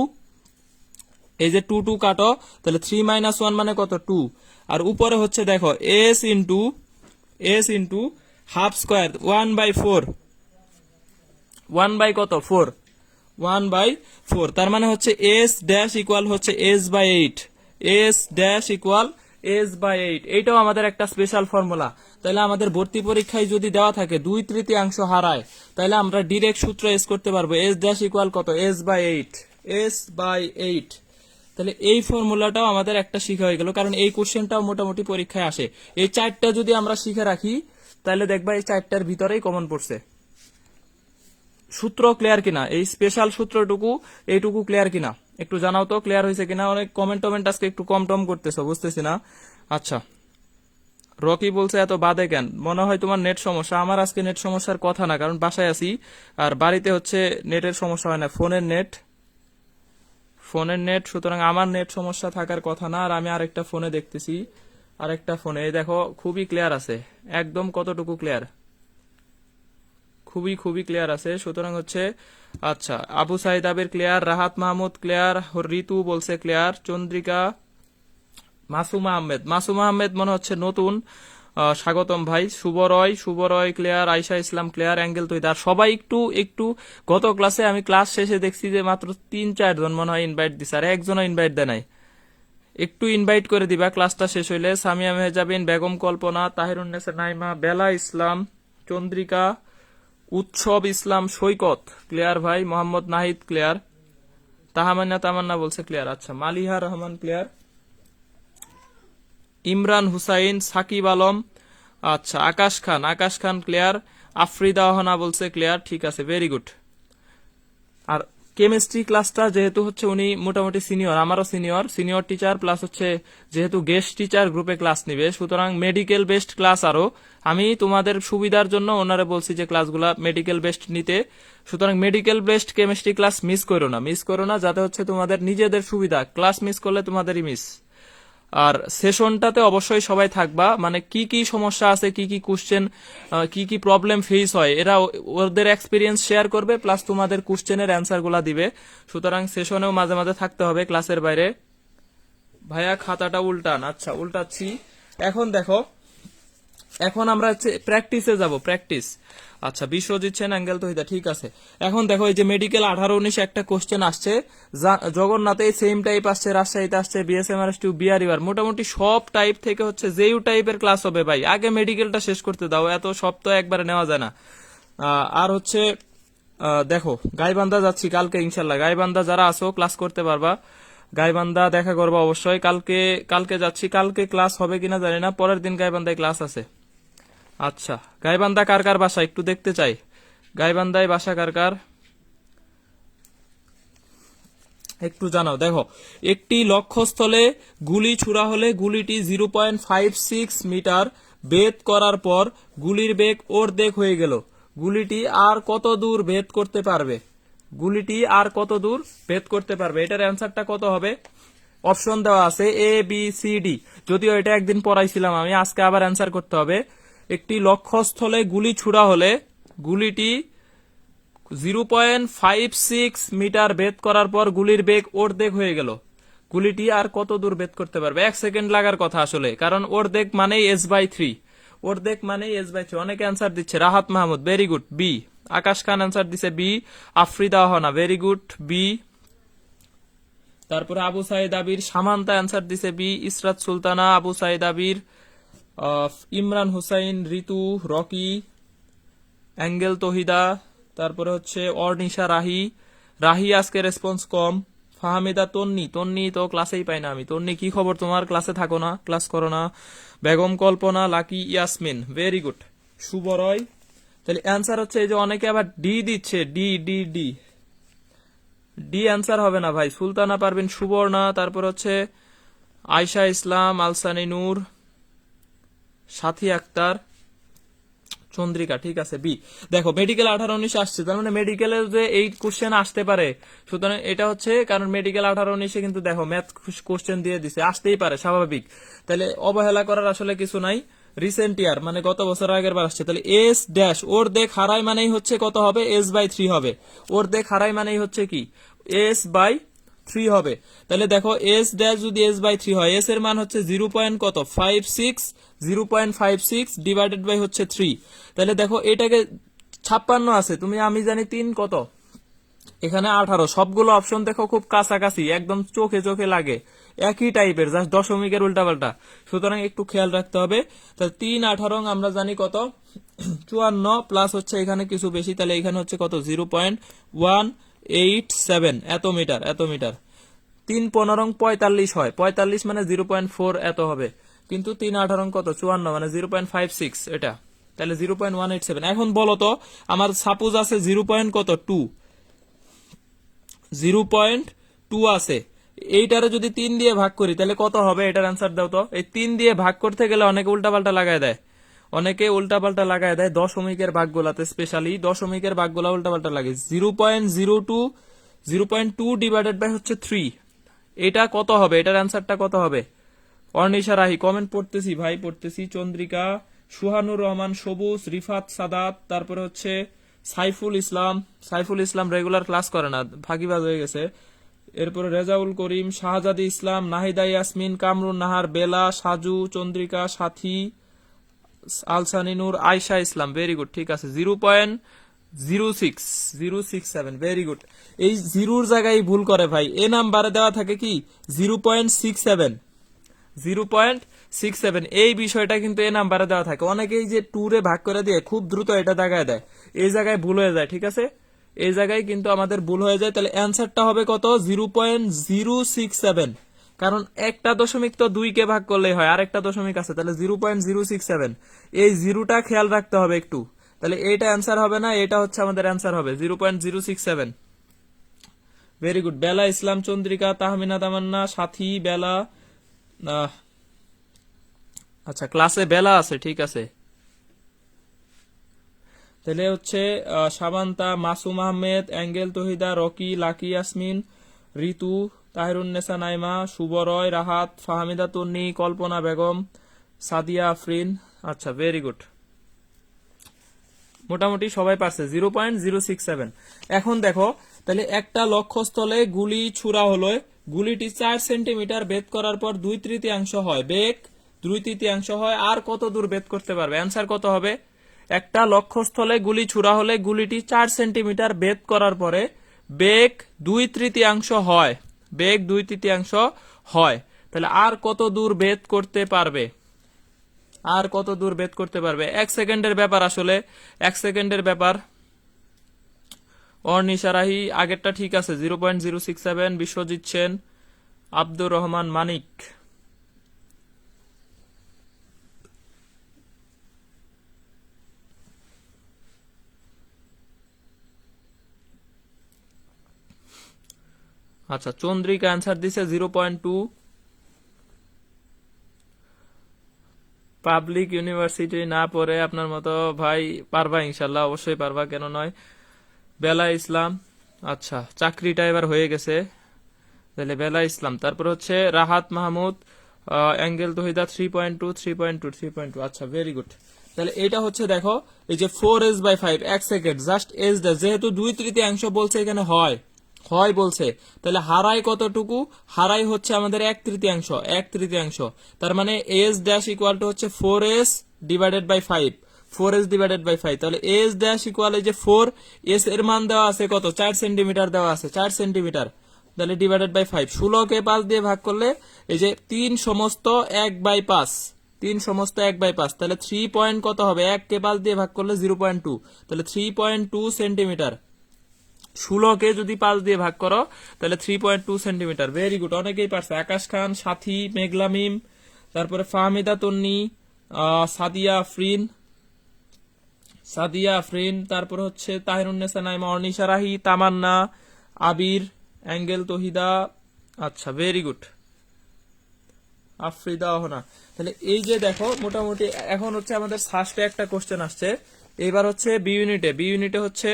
[SPEAKER 1] এই যে 2 2 কাটো, তাহলে 3 মাইনাস 1 মানে কত, 2। আর উপরে হচ্ছে দেখো s into half square 1/4, 1 by কত 4, 1/4। তার মানে হচ্ছে এস ড্যাশ ইকুয়াল হচ্ছে s by 8, S dash equal s/8। এইটাও আমাদের একটা স্পেশাল ফর্মুলা। তাহলে আমাদের ভর্তি পরীক্ষায় যদি দেওয়া থাকে 2/3 হারায়, তাহলে আমরা ডিরেক্ট সূত্র এস করতে পারবো, s ড্যাশ ইকুয়াল কত, s/8, s/8। তাহলে এই ফর্মুলাটাও আমাদের একটা শিখা হয়ে গেল, কারণ এই কোশ্চেনটাও মোটামুটি পরীক্ষায় আসে। এই চারটা যদি আমরা শিখে রাখি, তাহলে দেখবা এই 4টার ভিতরেই কমন পড়ছে। সূত্র ক্লিয়ার কিনা, এই স্পেশাল সূত্রটুকু এইটুকু ক্লিয়ার কিনা একটু জানাও তো, ক্লিয়ার হয়েছে কিনা। অনেক কমেন্ট আজকে একটু কম টম করতেছো, বুঝতেছি না। আচ্ছা, রকি বলছে এত বাদে কেন, মনে হয় তোমার নেট সমস্যা। আমার আজকে নেট সমস্যার কথা না, কারণ বাসায় আছি আর বাড়িতে হচ্ছে নেটের সমস্যা হয় না, ফোনের নেট, সুতরাং আমার নেট সমস্যা থাকার কথা না। আর আমি আরেকটা ফোনে দেখতেছি, আরেকটা ফোনে দেখো খুবই ক্লিয়ার আছে, একদম কতটুকু ক্লিয়ার, খুবই খুবই ক্লিয়ার আছে। সুতরাং হচ্ছে আচ্ছা, আবু সাইদ আবির ক্লিয়ার, রাহাত মাহমুদ ক্লিয়ার, ঋতু বলছে ক্লিয়ার, চন্দ্রিকা, মাসুমা আহমেদ মনে হচ্ছে নতুন, স্বাগতম ভাই। শুভ রয় ক্লিয়ার, আয়শা ইসলাম ক্লিয়ার, অ্যাঙ্গেল তৈদার সবাই একটু একটু। গত ক্লাসে আমি ক্লাস শেষে দেখছি যে মাত্র 3-4 জন মনে হয় ইনভাইট দিছে, আর একজনও ইনভাইট দেয় নাই। একটু ইনভাইট করে দিবা ক্লাসটা শেষ হইলে। সামিয়া মেহজাবিন, বেগম কল্পনা, তাহিরুন্নেসা নাইমা, বেলা ইসলাম, চন্দ্রিকা, উৎসব ইসলাম, সৈকত ক্লিয়ার ভাই, মোহাম্মদ নাহিদ ক্লিয়ার, তামান্না বলছে ক্লিয়ার। আচ্ছা, মালিহা রহমান ক্লিয়ার, ইমরান হুসাইন, সাকিব আলম, আচ্ছা আকাশ খান ক্লিয়ার, আফ্রিদা আহনা বলছে ক্লিয়ার, ঠিক আছে, ভেরি গুড। আর কেমিস্ট্রি ক্লাসটা যেহেতু হচ্ছে উনি মোটামুটি সিনিয়র, আমারও সিনিয়র টিচার, প্লাস হচ্ছে যেহেতু গেস্ট টিচার গ্রুপে ক্লাস নিবে, সুতরাং মেডিকেল বেসড ক্লাস। আরো আমি তোমাদের সুবিধার জন্য ওনারে বলছি যে ক্লাসগুলা মেডিকেল বেসড নিতে, সুতরাং medical based chemistry class miss করো না, যাতে হচ্ছে তোমাদের নিজেদের সুবিধা, ক্লাস মিস করলে তোমাদেরই মিস। আর সেশনটাতে অবশ্যই সবাই থাকবা, মানে কি কি সমস্যা আছে, কি কি কোশ্চেন, কি কি প্রবলেম ফেস হয়, এরা ওদের এক্সপিরিয়েন্স শেয়ার করবে, প্লাস তোমাদের কোশ্চেনের অ্যান্সার গুলা দিবে। সুতরাং সেশনেও মাঝে মাঝে থাকতে হবে ক্লাসের বাইরে। ভাইয়া খাতাটা উল্টান। আচ্ছা, উল্টাচ্ছি। এখন দেখো, এখন আমরা হচ্ছে প্র্যাকটিসে যাব, প্র্যাকটিস। আচ্ছা, বিশ্বজিৎ সেন, অ্যাঙ্গেল তহিদা, ঠিক আছে। এখন দেখো, এই যে মেডিকেল 18-19 একটা কোশ্চেন আসছে, জগন্নাথে সেম টাইপ আসছে, রাজশাহীতে আসছে, বিএসএমআরএস2, বিআরইউআর, মোটামুটি সব টাইপ থেকে হচ্ছে যেইউ টাইপের ক্লাস হবে। ভাই আগে মেডিকেলটা শেষ করতে দাও, এত সব তো একবারে নেওয়া যায় না। আর হচ্ছে দেখো, গাইবান্ধা যাচ্ছি কালকে ইনশাল্লাহ, গাইবান্ধা যারা আসো ক্লাস করতে পারবা, গাইবান্ধা দেখা করবা অবশ্যই। কালকে যাচ্ছি, কালকে ক্লাস হবে কিনা জানি না, পরের দিন গাইবান্ধায় ক্লাস আছে। আচ্ছা, গাইবান্ধা কার কার বাসা একটু দেখতে চাই, গাইবান্ধায় বাসা কার কার একটু জানাও। দেখো, একটি লক্ষ্যস্থলে গুলি ছুড়া হলে গুলিটি 0.56 মিটার ভেদ করার পর গুলির বেগ অর্ধেক হয়ে গেল, গুলিটি আর কত দূর ভেদ করতে পারবে? এটার অ্যান্সারটা কত হবে? অপশন দেওয়া আছে এ বি সি ডি। যদিও এটা একদিন পড়াইছিলাম আমি, আজকে আবার অ্যান্সার করতে হবে। একটি লক্ষ্যস্থলে গুলি ছুড়া হলে গুলিটি 0.56 মিটার ভেদ করার পর গুলির বেগ অর্ধেক হয়ে গেল, গুলিটি আর কত দূর ভেদ করতে পারবে? 1 সেকেন্ড লাগার কথা আসলে, কারণ অর্ধেক মানেই s/3, অনেকে অ্যান্সার দিচ্ছে। Rahat Mahmud, very good, B. Akash Khan answer দিছে B. Afrida Ahna, very good, B. তারপরে আবু সাইদ আবির, সামান্তা অ্যান্সার দিছে বি। ইসরাত সুলতানা, আবু সাইদ আবির, ইমরান হুসাইন, ঋতু, রকি, অ্যাঙ্গেল তহিদা, তারপরে হচ্ছে অর্নিশা, রাহি আজকে রেসপন্স কম। ফাহামিদা, তন্নি তো ক্লাসেই পাই না আমি। তন্নি, কি খবর তোমার? ক্লাসে থাকো না, ক্লাস করো না। বেগম কল্পনা, লাকি, ইয়াসমিন, ভেরি গুড। শুভ রয়। তাহলে অ্যান্সার হচ্ছে, এই যে অনেকে আবার ডি দিচ্ছে, ডি অ্যান্সার হবে না ভাই। সুলতানা পারবেন, সুবর্ণা, তারপর হচ্ছে আয়শা ইসলাম, আলসানি নূর, সাথী আক্তার, চন্দ্রিকা, ঠিক আছে, বি। দেখো, মেডিকেল 18-19 আসছে, তার মানে মেডিকেলে যে এই কোশ্চেন আসতে পারে, সুতরাং এটা হচ্ছে কারণ মেডিকেল 18-19 কিন্তু দেখো ম্যাথ কোশ্চেন দিয়ে দিছে, আসতেই পারে, স্বাভাবিক। তাহলে অবহেলা করার আসলে কিছু নাই। রিসেন্ট ইয়ার মানে গত বছর আগের বার আসছে। তাহলে এস ড্যাশ অর্ধেক হারাই মানেই হচ্ছে কত হবে? s/3 হবে। অর্ধেক হারাই মানেই হচ্ছে কি? s/3 হবে। তাহলে দেখো, এস ড্যাশ যদি s/3 হয়, এস এর মান হচ্ছে 0.56 ডিভাইডেড বাই হচ্ছে 3। তাহলে দেখো, এটাকে 56 আছে, আমি জানি 3 কত, এখানে 18। সবগুলো অপশন দেখো খুব কাছাকাছি, একদম চোখে লাগে, একই টাইপের, জাস্ট দশমিকের উল্টাপাল্টা। সুতরাং একটু খেয়াল রাখতে হবে। তাহলে 3 18 আমরা জানি কত, 54, প্লাস হচ্ছে এখানে কিছু বেশি, তাহলে এখানে হচ্ছে কত, 0.187 এত মিটার। 3 15 45 হয়, 45 মানে 0.4 এত হবে, কিন্তু 3 18 কত, 54 মানে 0.56 এটা। তাহলে 0.187। এখন বলো তো আমার সাপোজ আছে 0.2 আছে, এইটারে যদি 3 দিয়ে ভাগ করি তাহলে কত হবে? এটার অ্যান্সার দাও তো। এই 3 দিয়ে ভাগ করতে গেলে অনেকে উল্টাপাল্টা লাগায় দেয়, দশমিকের ভাগগুলাতে, স্পেশালি দশমিকের ভাগগুলা উল্টাপাল্টা লাগে। 0.2 ডিভাইডেড বাই হচ্ছে 3, এটা কত হবে? এটার অ্যান্সারটা কত হবে? অর্নিশা রাহি কমেন্ট পড়তেছি ভাই, পড়তেছি। চন্দ্রিকা, সুহানুর রহমান, সবুজ, রিফাত সাদাত, তারপরে হচ্ছে সাইফুল ইসলাম রেগুলার ক্লাস করে না, ফাঁকিবাজ হয়ে গেছে। এরপরে রেজাউল করিম, শাহজাদি ইসলাম, নাহিদা ইয়াসমিন, কামরুন নাহার, বেলা, সাজু, চন্দ্রিকা, সাথী, আলসানিনুর, আয়শা ইসলাম, ভেরি গুড, ঠিক আছে। 0.067, ভেরি গুড। এই জিরোর জায়গায় ভুল করে ভাই, এ নাম্বারে দেওয়া থাকে কি 0.67, এই বিষয়টা কিন্তু এ নাম্বারে দেওয়া থাকে। অনেকেই যে টুরে ভাগ করে দিয়ে খুব দ্রুত এটা দাগায় দেয়, এই জায়গায় ভুল হয়ে যায়, ঠিক আছে, এই জায়গায় কিন্তু আমাদের ভুল হয়ে যায়। তাহলে অ্যান্সারটা হবে কত? 0.067, কারণ একটা দশমিক তো 2 কে ভাগ করলেই হয়, আর একটা দশমিক আছে, তাহলে 0.067, এই জিরোটা খেয়াল রাখতে হবে একটু। তাহলে এটা অ্যান্সার হবে না, এটা হচ্ছে আমাদের অ্যান্সার হবে 0.067। Very good. বেলা ইসলাম, চন্দ্রিকা, তাহমিনা তামান্না, সাথী, বেলা, আচ্ছা ক্লাসে বেলা আছে, ঠিক আছে। তাহলে হচ্ছে সাবান্তা, মাসুম আহমেদ, অ্যাঙ্গেল তহিদা, রকি, লাকি ইয়াসমিন, ঋতু, তাহিরুন্নেসা নাইমা, শুভ রয়, রাহাত, ফাহমিদা তন্নি, কল্পনা বেগম, সাদিয়া আফরিন। আচ্ছা ভেরি গুড, মোটামুটি সবাই পারছে 0.067। এখন দেখো, তাহলে একটা লক্ষ্যস্থলে গুলি ছুড়া হলো, গুলিটি 4 সেন্টিমিটার ভেদ করার পর 2/3 হয়, বেগ 2/3 হয়, আর কত দূর ভেদ করতে পারবে? অ্যান্সার কত হবে? একটা লক্ষ্যস্থলে গুলি ছুড়া হলে গুলিটি 4 সেন্টিমিটার ভেদ করার পরে বেগ 2/3 হয়, বেগ 2/3 হয়, তাহলে আর কত দূর ভেদ করতে পারবে? আর কত দূর ভেদ করতে পারবে? 1 সেকেন্ডের ব্যাপার, আসলে 1 সেকেন্ডের ব্যাপার। অর্নিশা রাহি আগেরটা ঠিক আছে, 0.067। বিশ্বজিৎ সেন, আব্দুর রহমান মানিক, আচ্ছা চন্দ্রিকা অ্যান্সার দিছে 0.2। পাবলিক ইউনিভার্সিটি না পড়ে আপনার মতো ভাই পারবা ইনশাল্লাহ, অবশ্যই পারবা, কেন নয়। বেলা ইসলাম, আচ্ছা চাকরিটা এবার হয়ে গেছে, তাহলে বেলা ইসলাম। তারপর হচ্ছে রাহাত মাহমুদ, অ্যাঙ্গেল তহিদা 3.2, আচ্ছা ভেরি গুড। তাহলে এটা হচ্ছে দেখো, এই যে 4s/5, 1 সেকেন্ড, জাস্ট এস দেয়, যেহেতু 2/3 বলছে এখানে হয় বলছে, তাহলে হারাই কতটুকু? হারাই হচ্ছে আমাদের 1/3, তার মানে এস ড্যাশ ইকুয়াল টু হচ্ছে 4s divided by 5, 4s divided by 5। তাহলে এস ড্যাশ ইকুয়াল, এই যে 4, এস এর মান দেওয়া আছে কত? 4 সেন্টিমিটার দেওয়া আছে, 4 সেন্টিমিটার, তাহলে ডিভাইডেড বাই 5। 16কে 5 দিয়ে ভাগ করলে এই যে 3 সমস্ত 1/5, 3 সমস্ত 1/5, তাহলে 3 পয়েন্ট কত হবে? 1 কে 5 দিয়ে ভাগ করলে 0.2, তাহলে 3.2 সেন্টিমিটার। 16কে যদি 5 দিয়ে ভাগ করো তাহলে 3.2 সেন্টিমিটার। ভেরি গুড, অনেকেই পারছে। আকাশ খান, সাথী, মেঘলামিম, তারপরে ফাহমিদা তন্নি, সাদিয়া আফরিন, তারপর হচ্ছে তাহিরুন্নেসা নাইমা, অর্নিশা রাহি, তামান্না, আবির, অ্যাঙ্গেল তহিদা, আচ্ছা ভেরি গুড, আফ্রিদা অহনা। তাহলে এই যে দেখো, মোটামুটি এখন হচ্ছে আমাদের ফার্স্টে একটা কোশ্চেন আসছে, এবার হচ্ছে বি ইউনিটে হচ্ছে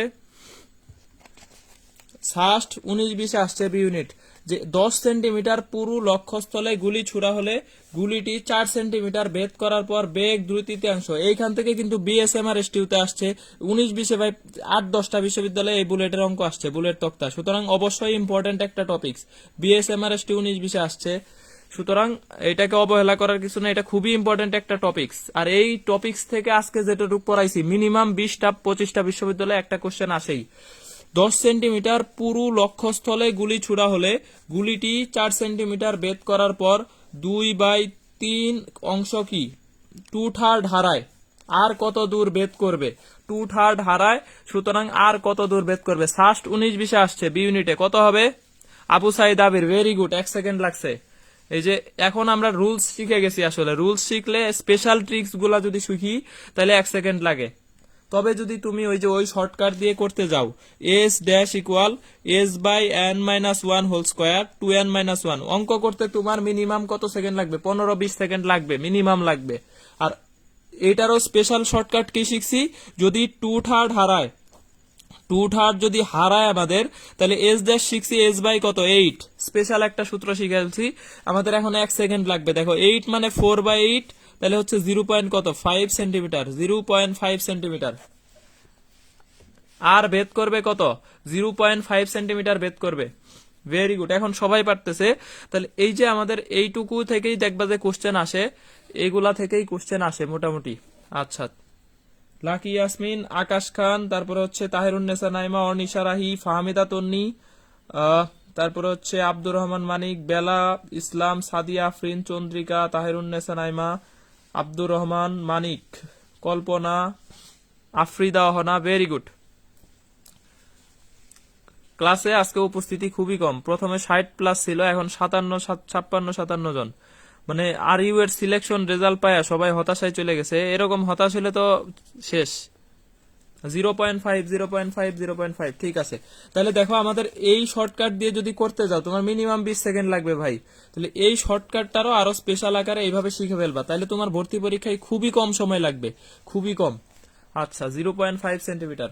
[SPEAKER 1] ফার্স্ট 19-20 আসছে বি ইউনিট, যে 10 সেন্টিমিটার পুরু লক্ষ্যস্থলে গুলি ছুড়া হলে গুলিটি 4 সেন্টিমিটার ভেদ করার পর বেগ 2/3। এইখান থেকে কিন্তু বিএসএমআর এসটিউতে আসছে 19-20 ভাই, 8-10টা বিশ্ববিদ্যালয়ে এই বুলেটের অঙ্ক আসছে, বুলেট তক্তা, সুতরাং অবশ্যই ইম্পর্টেন্ট একটা টপিকস। বিএসএমআর এসটি 19-20 আসছে, সুতরাং এটাকে অবহেলা করার কিছু না, এটা খুবই ইম্পর্টেন্ট একটা টপিকস। আর এই টপিকস থেকে আজকে যেটুকু পড়াইছি মিনিমাম 20টা-25টা বিশ্ববিদ্যালয়ে একটা কোশ্চেন আসেই। 10 সেন্টিমিটার পুরু লক্ষ্যস্থলে গুলি ছুড়া হলে গুলিটি 4 সেন্টিমিটার ভেদ করার পর 2/3 অংশ কি 2/3 হারায়, আর কত দূর ভেদ করবে? 2/3 হারায়, সুতরাং আর কত দূর ভেদ করবে? ফার্স্ট 19-20 আসছে বি ইউনিটে, কত হবে? আবু সাইদ আবির, ভেরি গুড, 1 সেকেন্ড লাগছে। এই যে এখন আমরা রুলস শিখে গেছি, আসলে রুলস শিখলে স্পেশাল ট্রিক্স গুলা যদি শিখি তাহলে 1 সেকেন্ড লাগে। তবে যদি তুমি ওই যে ওই শর্টকাট দিয়ে করতে যাও, S dash equal S by N minus one whole square 2n-1, অঙ্ক করতে তোমার মিনিমাম কত সেকেন্ড লাগবে? 15-20 সেকেন্ড লাগবে, মিনিমাম লাগবে। আর এটারও স্পেশাল শর্টকাট কি শিখছি, যদি 2/3 হারায়, 2/3 যদি হারায় আমাদের, তাহলে এস ড্যাশ শিখছি এস বাই কত 8, স্পেশাল একটা সূত্র শিখেছি। আমাদের এখন 1 সেকেন্ড লাগবে। দেখো 8 মানে 4/8, তাহলে হচ্ছে 0.5 সেন্টিমিটার, 0.5 সেন্টিমিটার। আর ভেদ করবে কত? 0.5 সেন্টিমিটার ভেদ করবে। ভেরি গুড, এখন সবাই পারতেছে। তাহলে এই যে আমাদের এইটুকু থেকেই দেখবা যে কোশ্চেন আসে, এইগুলা থেকেই কোশ্চেন আসে মোটামুটি। আচ্ছা, লাকি ইয়াসমিন, আকাশ খান, তারপরে হচ্ছে তাহেরুন্নেসা নাইমা, অনিশা রাহি, ফাহমিদা তন্নি, তারপরে হচ্ছে আব্দুর রহমান মানিক, বেলা ইসলাম, সাদিয়া আফরিন, চন্দ্রিকা, তাহেরুন্নেসা নাইমা, আব্দুর রহমান মানিক, কল্পনা, আফ্রিদা অহনা। Very good. ক্লাসে আজকে উপস্থিতি খুবই কম, প্রথমে 60+ ছিল, এখন 56 জন। মানে আর ইউ এর সিলেকশন রেজাল্ট পায়া সবাই হতাশায় চলে গেছে। এরকম হতাশ হলে তো শেষ। 0.5 0.5 0.5, ঠিক আছে। তাহলে দেখো আমাদের এই শর্টকাট দিয়ে যদি করতে যাও তোমার মিনিমাম 20 সেকেন্ড লাগবে ভাই। তাহলে এই শর্টকাটটারও আরো স্পেশাল আকারে এইভাবে শিখে ফেলবা, তাহলে তোমার ভর্তি পরীক্ষায় খুবই কম সময় লাগবে, খুবই কম। আচ্ছা, 0.5 সেন্টিমিটার।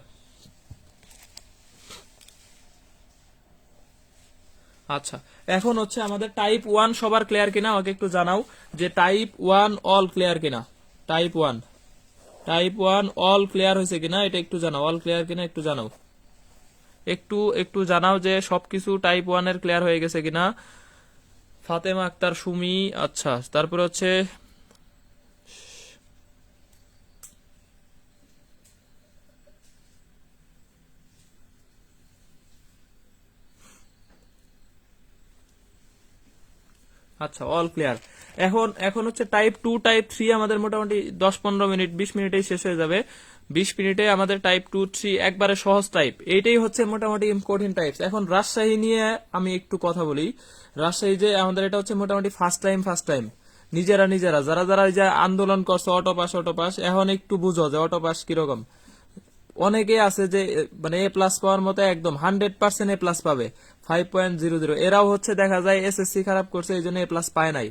[SPEAKER 1] আচ্ছা, এখন হচ্ছে আমাদের টাইপ 1 সবার ক্লিয়ার কিনা আমাকে একটু জানাও, যে টাইপ 1 অল ক্লিয়ার কিনা। টাইপ 1 অল ক্লিয়ার হয়েছে কিনা এটা একটু জানাও, অল ক্লিয়ার কিনা একটু জানাও, একটু একটু জানাও যে সবকিছু টাইপ 1 এর ক্লিয়ার হয়ে গেছে কিনা। ফাতেমা আক্তার, সুমি, আচ্ছা, তারপরে হচ্ছে আচ্ছা অল ক্লিয়ার। এখন এখন হচ্ছে টাইপ 2 টাইপ 3 আমাদের মোটামুটি 10-15 মিনিট 20 মিনিটেই শেষ হয়ে যাবে। 20 মিনিটে আমাদের টাইপ 2 3 একবারে সহজ টাইপ, এইটাই হচ্ছে মোটামুটি কঠিন টাইপস। এখন রাজশাহী নিয়ে আমি একটু কথা বলি। রাজশাহী যে আমাদের এটা হচ্ছে মোটামুটি ফার্স্ট টাইম নিজেরা যারা যারা এই যে আন্দোলন করছে অটো পাস, এখন একটু বুঝো যে অটো পাস কিরকম। অনেকে আছে যে মানে এ প্লাস পাওয়ার মতো একদম 100% এ প্লাস পাবে, 5.00। এরাও হচ্ছে দেখা যায় এসএসসি খারাপ করছে এই জন্য এ প্লাস পায় নাই,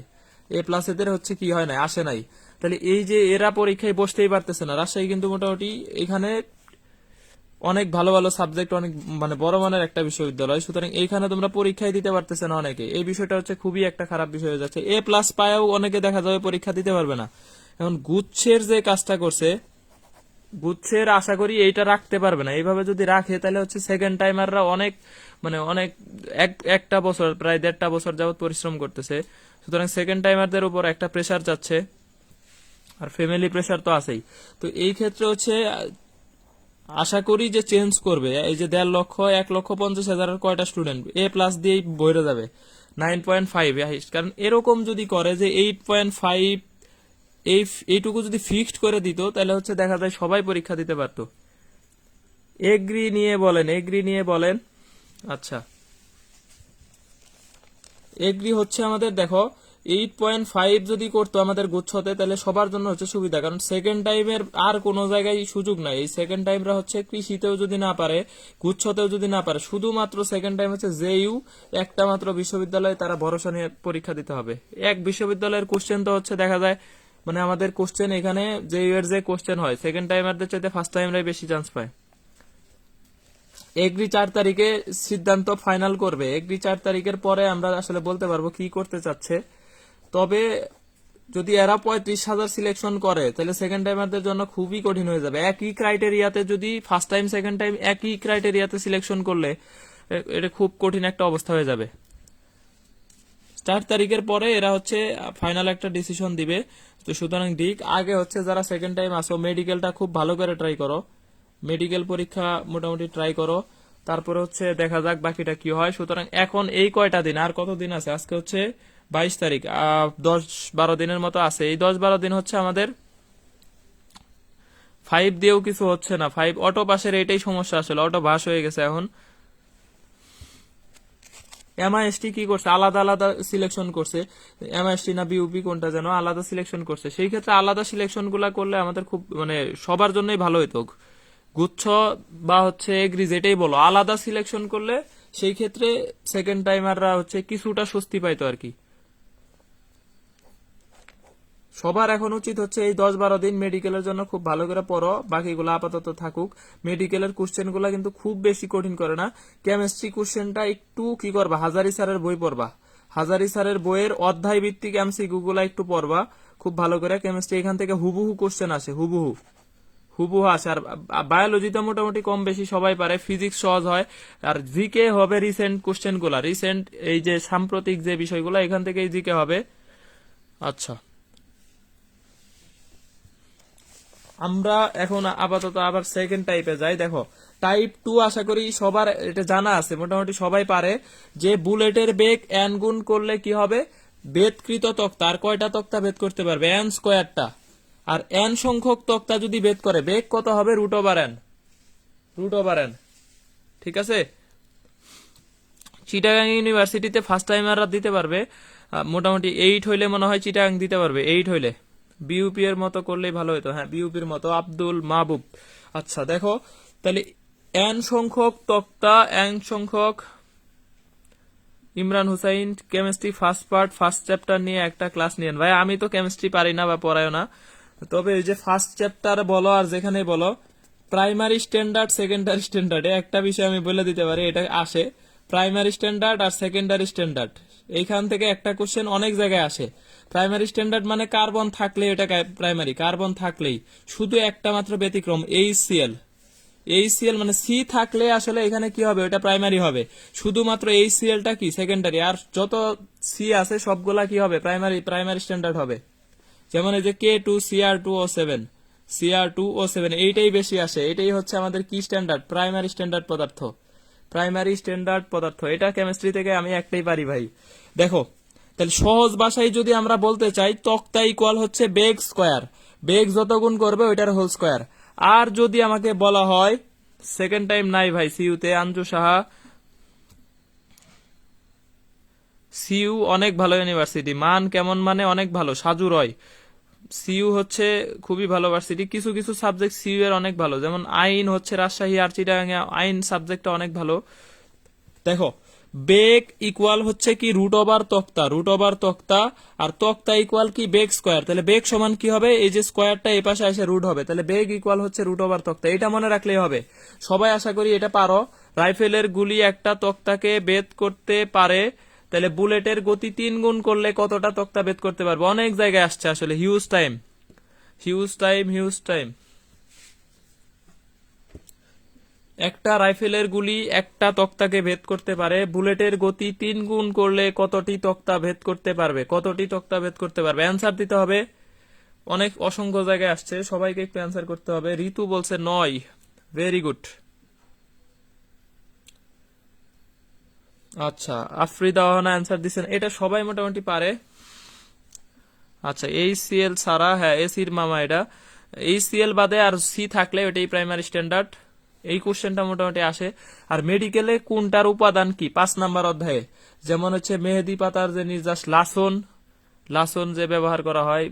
[SPEAKER 1] এ প্লাস এদের হচ্ছে কি হয় নাই, আসে নাই। তাহলে এই যে এরা পরীক্ষায় বসতেই পারতেছে না। রাজশাহী কিন্তু মোটামুটি এখানে অনেক ভালো ভালো সাবজেক্ট, অনেক মানে বড় মানের একটা বিশ্ববিদ্যালয়, সুতরাং এইখানে তোমরা পরীক্ষায় দিতে পারতেছে না অনেকে। এই বিষয়টা হচ্ছে খুবই একটা খারাপ বিষয় হয়ে যাচ্ছে। এ প্লাস পায়ও অনেকে দেখা যাবে পরীক্ষা দিতে পারবে না। এখন গুচ্ছের যে কাজটা করছে, গুচ্ছের আশা করি এইটা রাখতে পারবে না। এইভাবে যদি রাখে তাহলে হচ্ছে সেকেন্ড টাইমাররা অনেক মানে অনেক একটা বছর প্রায় 1.5 বছর যাবত পরিশ্রম করতেছে, সুতরাং সেকেন্ড টাইমারদের উপর একটা প্রেসার যাচ্ছে, আর ফ্যামিলি প্রেসার তো আছেই। তো এই ক্ষেত্রে হচ্ছে আশা করি যে চেঞ্জ করবে। এই যে 1.5 লক্ষ 1,50,000 কয়টা স্টুডেন্ট এ প্লাস দিয়েই বইরে যাবে 9.5, কারণ এরকম যদি করে যে 8.5 এইটুকু যদি ফিক্সড করে দিত তাহলে হচ্ছে দেখা যায় সবাই পরীক্ষা দিতে পারতো। এগ্রি নিয়ে বলেন। আচ্ছা, এগ্রি হচ্ছে আমাদের দেখো 8.5 যদি করতো আমাদের গুচ্ছতে তাহলে সবার জন্য হচ্ছে সুবিধা, কারণ সেকেন্ড টাইমের আর কোনো জায়গায় সুযোগ নাই। এই সেকেন্ড টাইমরা হচ্ছে কৃষিতেও যদি না পারে, গুচ্ছতেও যদি না পারে, শুধুমাত্র সেকেন্ড টাইম হচ্ছে জেইউ একটা মাত্র বিশ্ববিদ্যালয়ে তারা ভরসা নিয়ে পরীক্ষা দিতে হবে। এক বিশ্ববিদ্যালয়ের কোশ্চেন তো হচ্ছে দেখা যায় মানে আমাদের কোশ্চেন এখানে জেইউ এর যে কোশ্চেন হয় সেকেন্ড টাইমারদের চাইতে ফার্স্ট টাইমরাই বেশি চান্স পায়। এগ্রি 4 তারিখে সিদ্ধান্ত ফাইনাল করবে। এগ্রি 4 তারিখের পরে আমরা আসলে বলতে পারবো কি করতে চাচ্ছে। তবে যদি এরা 35,000 সিলেকশন করে তাহলে সেকেন্ড টাইমারদের জন্য খুবই কঠিন হয়ে যাবে। একই ক্রাইটেরিয়াতে যদি ফার্স্ট টাইম সেকেন্ড টাইম একই ক্রাইটেরিয়াতে সিলেকশন করলে এটা খুব কঠিন একটা অবস্থা হয়ে যাবে। 4 তারিখের পরে এরা হচ্ছে ফাইনাল একটা ডিসিশন দিবে। তো সুতরাং দিক আগে হচ্ছে যারা সেকেন্ড টাইম আসো মেডিকেলটা খুব ভালো করে ট্রাই করো, মেডিকেল পরীক্ষা মোটামুটি ট্রাই করো, তারপরে হচ্ছে দেখা যাক বাকিটা কি হয়। সুতরাং এখন এই কয়টা দিন, আর কত দিন আছে, আজকে হচ্ছে 22 তারিখ, 10-12 দিনের মতো আছে। এই 10-12 দিন হচ্ছে আমাদের 5 দিয়েও কিছু হচ্ছে না। 5 অটো পাসের এটাই সমস্যা, আসলে অটো পাস হয়ে গেছে এখন। এমআইএসটি কি করছে, আলাদা আলাদা সিলেকশন করছে। এমআইএসটি না বিউপি কোনটা যেন আলাদা সিলেকশন করছে। সেই ক্ষেত্রে আলাদা সিলেকশন গুলা করলে আমাদের খুব মানে সবার জন্যই ভালো হতো। গুচ্ছ বা হচ্ছে এগ্রি যেটাই বলো, আলাদা সিলেকশন করলে সেই ক্ষেত্রে সেকেন্ড টাইমাররা হচ্ছে কিছুটা স্বস্তি পাইতো আর কি। সবার এখন উচিত হচ্ছে এই 10-12 দিন মেডিকেলের জন্য খুব ভালো করে পড়ো, বাকিগুলো আপাতত থাকুক। মেডিকেলের কোশ্চেন গুলা কিন্তু খুব বেশি কঠিন করে না। কেমিস্ট্রি কোশ্চেনটা একটু কি করবা, হাজারি স্যারের বই পড়বা, হাজারি স্যারের বইয়ের অধ্যায় ভিত্তিক এমসিকিউ গুলা একটু পড়বা খুব ভালো করে। কেমিস্ট্রি এখান থেকে হুবহু কোশ্চেন আসে, হুবহু হুবহু আসে। আর বায়োলজিটা মোটামুটি কম বেশি সবাই পারে, ফিজিক্স সহজ হয়। আর জিকে হবে রিসেন্ট কোশ্চেন গুলা, রিসেন্ট এই যে সাম্প্রতিক যে বিষয়গুলো এখান থেকেই জিকে হবে। আচ্ছা, আমরা এখন আপাতত আবার সেকেন্ড টাইপে যাই। দেখো টাইপ 2 আশা করি সবার এটা জানা আছে, মোটামুটি সবাই পারে যে বুলেটের বেগ n গুণ করলে কি হবে, বেদকৃত তক্তা। আর কয়টা তক্তা ভেদ করতে পারবে, n স্কোয়ারটা। আর n সংখ্যক তক্তা যদি ভেদ করে বেগ কত হবে, root over n, root over n। ঠিক আছে, চিটাগাং ইউনিভার্সিটিতে ফার্স্ট টাইমাররা দিতে পারবে মোটামুটি 8 হইলে মনে হয় চিটাগাং দিতে পারবে, 8 হইলে। বিউপি এর মতো করলেই ভালো হতো, হ্যাঁ বিউপির মতো, আব্দুল মাহবুব। আচ্ছা দেখো তাহলে n সংখ্যক তক্তা, n সংখ্যক। Imran Hussain chemistry first part first chapter নিয়ে একটা ক্লাস নিয়েন। ভাই আমি তো কেমিস্ট্রি পারি না বা পড়ায় না, তবে এই যে ফার্স্ট চ্যাপ্টার বলো আর যেখানে বলো প্রাইমারি স্ট্যান্ডার্ড সেকেন্ডারি স্ট্যান্ডার্ড একটা বিষয় আমি বলে দিতে পারি, এটা আসে প্রাইমারি স্ট্যান্ডার্ড আর সেকেন্ডারি স্ট্যান্ডার্ড। এইখান থেকে একটা কোশ্চেন অনেক জায়গায় আসে। প্রাইমারি স্ট্যান্ডার্ড মানে কার্বন থাকলে এটা প্রাইমারি, কার্বন থাকলেই, শুধু একটা মাত্র ব্যতিক্রম এইচসিএল। এইচসিএল মানে সি থাকলে আসলে এখানে কি হবে, ওটা প্রাইমারি হবে। শুধুমাত্র এইচসিএলটা কি সেকেন্ডারি, আর যত সি আছে সবগুলা কি হবে, প্রাইমারি, প্রাইমারি স্ট্যান্ডার্ড হবে। যেমন এই যে K2CR2O7, CR2O7 এইটাই বেশি আসে। এটাই হচ্ছে আমাদের কি স্ট্যান্ডার্ড, প্রাইমারি স্ট্যান্ডার্ড পদার্থ, প্রাইমারি স্ট্যান্ডার্ড পদার্থ। এটা কেমিস্ট্রি থেকে আমি একটাই পারি ভাই। দেখো তাহলে সহজ ভাষায় যদি আমরা বলতে চাই, তক্তা ইকুয়াল হচ্ছে বেগ স্কোয়ার, বেগ যত গুণ করবে ওইটার হোল স্কোয়ার। আর যদি আমাকে বলা হয়, সেকেন্ড টাইম নাই ভাই সিইউতে, আঞ্জু সাহা, সিইউ অনেক ভালো ইউনিভার্সিটি, মান কেমন মানে অনেক ভালো, সাজু রয়। সিইউ হচ্ছে খুবই ভালো ভার্সিটি, কিছু কিছু সাবজেক্ট সিইউ এর অনেক ভালো, যেমন আইন হচ্ছে রাজশাহী আর চিটাগাং আইন সাবজেক্টটা অনেক ভালো। দেখো বেগ ইকুয়াল হচ্ছে কি রুট ওভার তক্তা, রুট ওভার তক্তা। আর তক্তা ইকুয়াল কি বেগ স্কোয়ার, তাহলে বেগ সমান কি হবে, এই যে স্কোয়ারটা এই পাশে এসে রুট হবে, তাহলে বেগ ইকুয়াল হচ্ছে রুট ওভার তক্তা। এটা মনে রাখলেই হবে, সবাই আশা করি এটা পারো। রাইফেলের গুলি একটা তক্তাকে বেদ করতে পারে, তাহলে বুলেটের গতি 3 গুণ করলে কতটা তক্তা বেদ করতে পারবে, অনেক জায়গায় আসছে আসলে, huge time, huge time, huge time. একটা রাইফেলের গুলি একটা তক্তাকে ভেদ করতে পারে, বুলেটের গতি 3 গুণ করলে কতটি তক্তা ভেদ করতে পারবে, কতটি তক্তা ভেদ করতে পারবে, অ্যান্সার দিতে হবে। অনেক অসংখ্য জায়গায় আসছে, সবাইকে একটু অ্যান্সার করতে হবে। ঋতু বলছে 9, ভেরি গুড। আচ্ছা আফ্রিদা ওহানা অ্যান্সার দিচ্ছেন, এটা সবাই মোটামুটি পারে। আচ্ছা এইচসিএল ছাড়া, হ্যাঁ এসির মামা এটা, এইচসিএল বাদে আর সি থাকলে ওটাই প্রাইমারি স্ট্যান্ডার্ড। এই কোশ্চেনটা মোটামুটি আসে। আর মেডিকেলে কোনটার উপাদান কি 5 নাম্বার অধ্যায়ে, যেমন হচ্ছে মেহেদি পাতার যে নির্যাস, লাসন, লাসন যে ব্যবহার করা হয়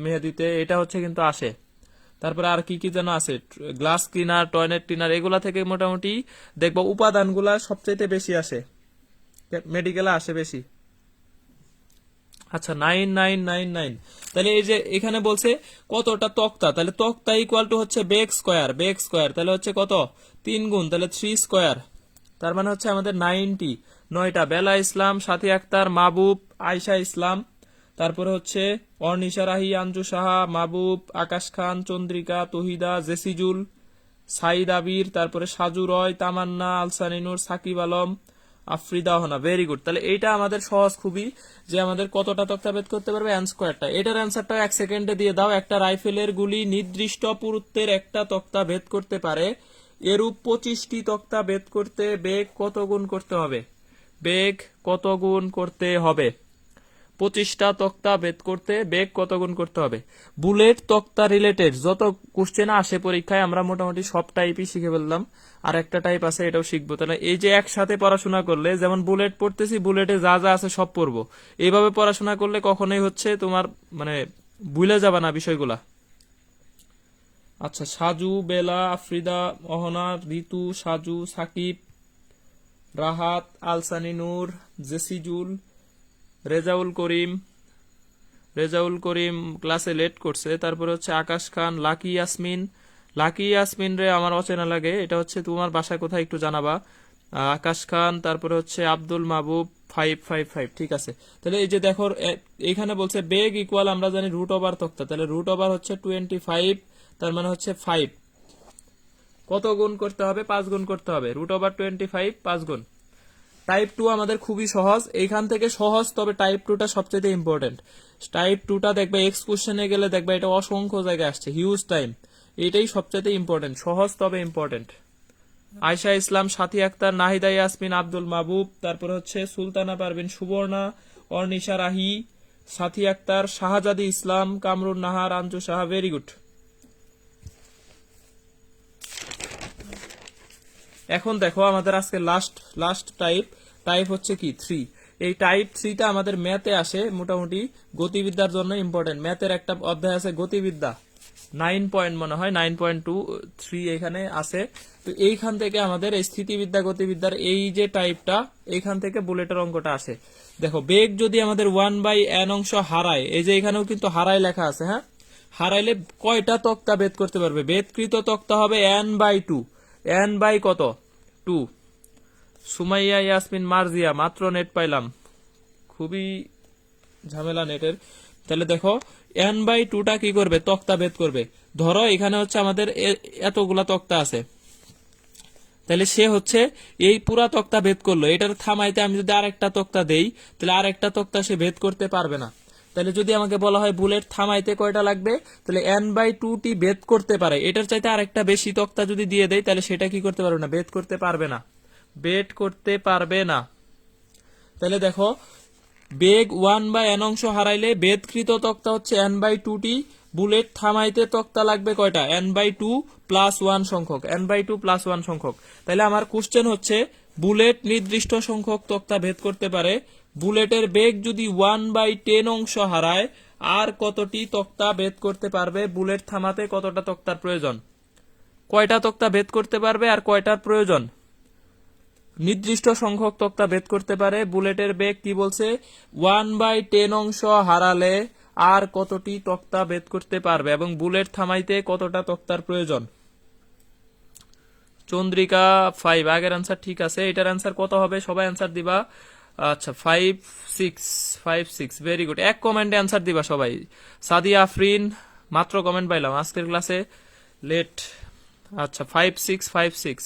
[SPEAKER 1] মেহেদিতে, এটা হচ্ছে কিন্তু আসে। তারপরে আর কি কি যেন আছে, গ্লাস ক্লিনার, টয়লেট ক্লিনার, এগুলা থেকে মোটামুটি দেখবো উপাদানগুলা সবচেয়ে বেশি আসে, মেডিকেলে আসে বেশি। আচ্ছা 9999, তাহলে এই যে এখানে বলছে কতটা তক্তা, তাহলে তক্তা ইকুয়াল টু হচ্ছে বেগ স্কোয়ার, বেগ স্কোয়ার তাহলে হচ্ছে কত 3 গুণ, তাহলে 3 স্কোয়ার, তার মানে হচ্ছে আমাদের 90, 9টা। বেলা ইসলাম, সাথী আক্তার, মাহবুব, আয়শা ইসলাম, তারপরে হচ্ছে অর্নিশা রাহি, আঞ্জু সাহা, মাহবুব, আকাশ খান, চন্দ্রিকা, তহিদা, জেসিজুল, সাইদ আবির, তারপরে সাজু রয়, তামান্না, আলসানিনুর, সাকিব আলম, আফ্রিদা ওহানা, ভেরি গুড। তাহলে এইটা আমাদের সহজ খুবই, যে আমাদের কতটা তক্তা ভেদ করতে পারবে, অ্যান স্কোয়ারটা। এটার অ্যান্সারটা 1 সেকেন্ডে দিয়ে দাও। একটা রাইফেলের গুলি নির্দিষ্ট পুরুত্বের একটা তক্তা ভেদ করতে পারে, এরূপ 25টি তক্তা ভেদ করতে বেগ কত গুণ করতে হবে, বেগ কত গুণ করতে হবে। 25টা তক্তা বেদ করতে বেগ কত গুণ করতে হবে। বুলেট তক্তা রিলেটেড যত কোশ্চেন আসে পরীক্ষায় আমরা মোটামুটি সব টাইপই শিখে ফেললাম, আর একটা টাইপ আছে এটাও শিখবো। তাহলে এই যে একসাথে পড়াশোনা করলে, যেমন বুলেট পড়তেছি, বুলেটে যা যা আছে সব পড়বো, এইভাবে পড়াশোনা করলে কখনোই হচ্ছে তোমার মানে ভুলে যাবে না বিষয়গুলা। আচ্ছা, সাজু, বেলা, আফ্রিদা, অহনা, ঋতু, সাজু, সাকিব, রাহাত, আলসানি নূর, জেসিজুল, রেজাউল করিম ক্লাসে লেট করছে। তারপরে হচ্ছে আকাশ খান, লাকি ইয়াসমিন রে আমার অচেনা লাগে, এটা হচ্ছে তোমার বাসা কোথায় একটু জানাবা। আকাশ খান, তারপরে হচ্ছে আব্দুল মাহবুব 555, ঠিক আছে। তাহলে এই যে দেখো এখানে বলছে বেগ ইকুয়াল, আমরা জানি রুট ওভার তক্তা, তাহলে রুট ওভার হচ্ছে 25, তার মানে হচ্ছে 5 কত গুণ করতে হবে, 5 গুণ করতে হবে। রুট ওভার 25 5 গুণ। টাইপ 2 আমাদের খুবই সহজ, এইখান থেকে সহজ, তবে টাইপ 2টা সবচেয়ে ইম্পর্টেন্ট। টাইপ 2টা দেখবে এক্স কোশ্চেনে গেলে দেখবে এটা অসংখ্য জায়গায় আসছে, হিউজ টাইম, এটাই সবচেয়ে ইম্পর্টেন্ট, সহজ তবে ইম্পর্টেন্ট। আয়শা ইসলাম, সাথী আক্তার, নাহিদা ইয়াসমিন, আব্দুল মাহবুব, তারপর হচ্ছে সুলতানা পারভিন, সুবর্ণা, অর্নিশা রাহি, সাথী আক্তার, শাহজাদি ইসলাম, কামরুন নাহার, আঞ্জু সাহা, ভেরি গুড। এখন দেখো আমাদের আজকে লাস্ট টাইপ হচ্ছে কি 3। এই টাইপ 3টা আমাদের ম্যাথে আসে, মোটামুটি গতিবিদ্যার জন্য ইম্পর্টেন্ট। ম্যাথের একটা অধ্যায় আছে গতিবিদ্যা, 9 পয়েন্ট মনে হয়, 9.23 এখানে আছে। তো এইখান থেকে আমাদের এই স্থিতিবিদ্যা গতিবিদ্যার এই যে টাইপটা, এইখান থেকে বুলেটের অঙ্কটা আসে। দেখো বেগ যদি আমাদের 1/n অংশ হারায়, এই যে এখানেও কিন্তু হারায় লেখা আছে, হ্যাঁ, হারাইলে কয়টা তক্তা বেদ করতে পারবে, বেদকৃত তক্তা হবে n/2, n বাই কত 2। সুমাইয়া ইয়াসমিন মার্জিয়া, মাত্র নেট পাইলাম, খুবই ঝামেলা নেটের। তাহলে দেখো n/2টা কি করবে, তক্তা বেদ করবে। ধরো এখানে হচ্ছে আমাদের এতগুলা তক্তা আছে, তাহলে সে হচ্ছে এই পুরা তক্তা ভেদ করলো, এটার থামাইতে আমি যদি আরেকটা তক্তা দেই, তাহলে আরেকটা তক্তা সে ভেদ করতে পারবে না। তাহলে যদি আমাকে বলা হয় বুলেট থামাইতে কয়টা লাগবে, তাহলে n/2টি ভেদ করতে পারে, এটার চাইতে আরেকটা বেশি তক্তা যদি দিয়ে দেয়, তাহলে সেটা কি করতে পারবে না, ভেদ করতে পারবে না। তাহলে দেখো বেগ 1/n অংশ হারাইলে বেদকৃত তক্তা হচ্ছে n/2টি, বুলেট থামাইতে তক্তা লাগবে কয়টা, n/2 প্লাস 1 সংখ্যক, n/2 প্লাস 1 সংখ্যক। তাহলে আমার কোশ্চেন হচ্ছে বুলেট নির্দিষ্ট সংখ্যক তক্তা ভেদ করতে পারে, বুলেটের বেগ যদি 1/10 অংশ হারায় আর কতটি তক্তা ভেদ করতে পারবে, বুলেট থামাতে কতটা তক্তার প্রয়োজন, কয়টা তক্তা ভেদ করতে পারবে আর কয়টার প্রয়োজন, নির্দিষ্ট সংখ্যক তক্তা ভেদ করতে পারে, বুলেটের বেগ কি বলছে 1/10 অংশ হারালে আর কতটি তক্তা ভেদ করতে পারবে, এবং বুলেট থামাইতে কতটা তক্তার প্রয়োজন। চন্দ্রিকা 5, আগের অ্যান্সার ঠিক আছে, এটার অ্যান্সার কত হবে সবাই অ্যান্সার দিবা। আচ্ছা 5 6, ভেরি গুড, এক কমেন্টে অ্যান্সার দিবা সবাই। সাদিয়া আফরিন, মাত্র কমেন্ট পাইলাম, আজকের ক্লাসে লেট। আচ্ছা 5 6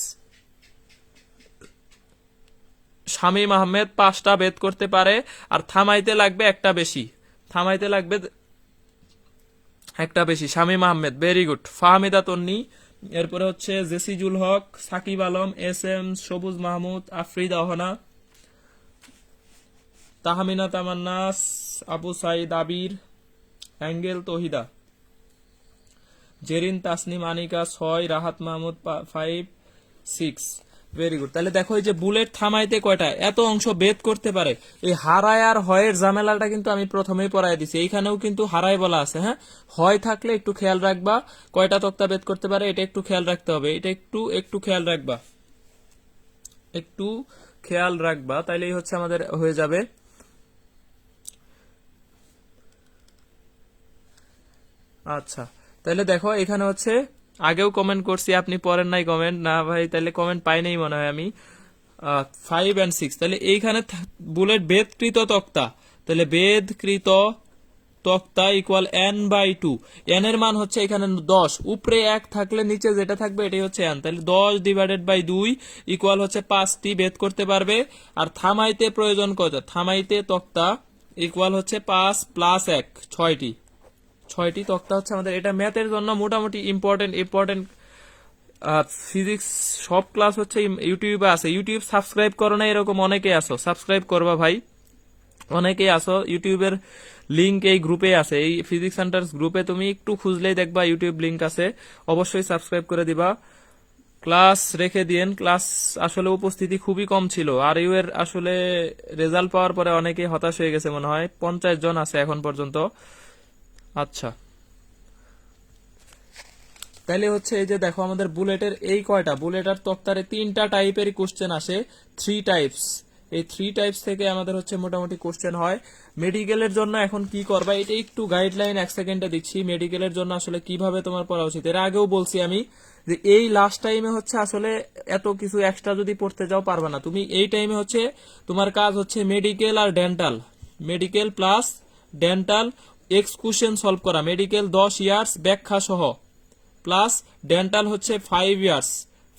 [SPEAKER 1] শামীম আহমেদ 5টা ভেদ করতে পারে, আর থামাইতে লাগবে একটা বেশি, শামীম আহমেদ, ভেরি গুড। ফাহমিদা তন্নি, এরপরে হচ্ছে জেসিজুল হক, সাকিব আলম, SM সবুজ মাহমুদ, আফ্রিদা অহনা, তাহমিনা তামান্নাস, আবু সাইদ আবির, অ্যাঙ্গেল তহিদা, জেরিন তাসনিম আনিকা 6, রাহাত মাহমুদ 5 6, ভেরি গুড। তাহলে দেখো এই যে বুলেট থামাইতে কয়টা এত অংশ বেদ করতে পারে, এই হারায় আর হয়ের ঝামেলাটা কিন্তু আমি প্রথমেই পড়াই দিছি, এইখানেও কিন্তু হারায় বলা আছে, হ্যাঁ, হয় থাকলে একটু খেয়াল রাখবা, কয়টা তক্তা বেদ করতে পারে এটা একটু খেয়াল রাখতে হবে, এটা একটু খেয়াল রাখবা, তাইলেই হচ্ছে আমাদের হয়ে যাবে। আচ্ছা তাহলে দেখো এখানে হচ্ছে আগেও কমেন্ট করছি, আপনি পড়েন নাই কমেন্ট, না ভাই তাহলে কমেন্ট পাই নাই মনে হয় আমি। 5 and 6, তাহলে এইখানে বুলেট বেদকৃত তক্তা, তাহলে বেদকৃত তক্তা ইকুয়াল n/2, n এর মান হচ্ছে এখানে 10, উপরে 1 থাকলে নিচে যেটা থাকবে এটাই হচ্ছে n, তাহলে 10/2 ইকুয়াল হচ্ছে 5টি বেদ করতে পারবে। আর থামাইতে প্রয়োজন কত, থামাইতে তক্তা ইকুয়াল হচ্ছে 5 + 1, 6টি তক্তা হচ্ছে আমাদের। এটা ম্যাথের জন্য মোটামুটি ইম্পর্টেন্ট। ফিজিক্স সব ক্লাস হচ্ছে ইউটিউবে আছে, ইউটিউব সাবস্ক্রাইব করো না এরকম অনেকে আছো, সাবস্ক্রাইব করবা ভাই। অনেকেই আছো, ইউটিউবের লিংক এই গ্রুপে আছে, এই ফিজিক্স সেন্টার্স গ্রুপে তুমি একটু খুঁজলেই দেখবা ইউটিউব লিংক আছে, অবশ্যই সাবস্ক্রাইব করে দিবা। ক্লাস রেখে দিয়েন, ক্লাস আসলে উপস্থিতি খুবই কম ছিল, আর ইউ এর আসলে রেজাল্ট পাওয়ার পরে অনেকেই হতাশ হয়ে গেছে, মনে হয় 50 জন আছে এখন পর্যন্ত। আচ্ছা, তাইলে হচ্ছে এই যে দেখো আমাদের বুলেটের এই কয়টা, বুলেটের তক্তারে 3টা টাইপেরই কোশ্চেন আসে, 3 টাইপস। এই 3 টাইপস থেকে আমাদের হচ্ছে মোটামুটি কোশ্চেন হয়। মেডিকেলের জন্য এখন কি করবা, এটা একটু গাইডলাইন 1 সেকেন্ডে দিচ্ছি। মেডিকেলের জন্য আসলে কিভাবে তোমার পড়া উচিত, এর আগেও বলছি আমি যে এই লাস্ট টাইমে হচ্ছে আসলে এত কিছু এক্সট্রা যদি পড়তে যাও পারবে না তুমি। এই টাইমে হচ্ছে তোমার কাজ হচ্ছে মেডিকেল আর dental, medical plus dental x question solve করা, মেডিকেল 10 ইয়ার্স ব্যাখ্যা সহ, প্লাস ডেন্টাল হচ্ছে 5 ইয়ার্স,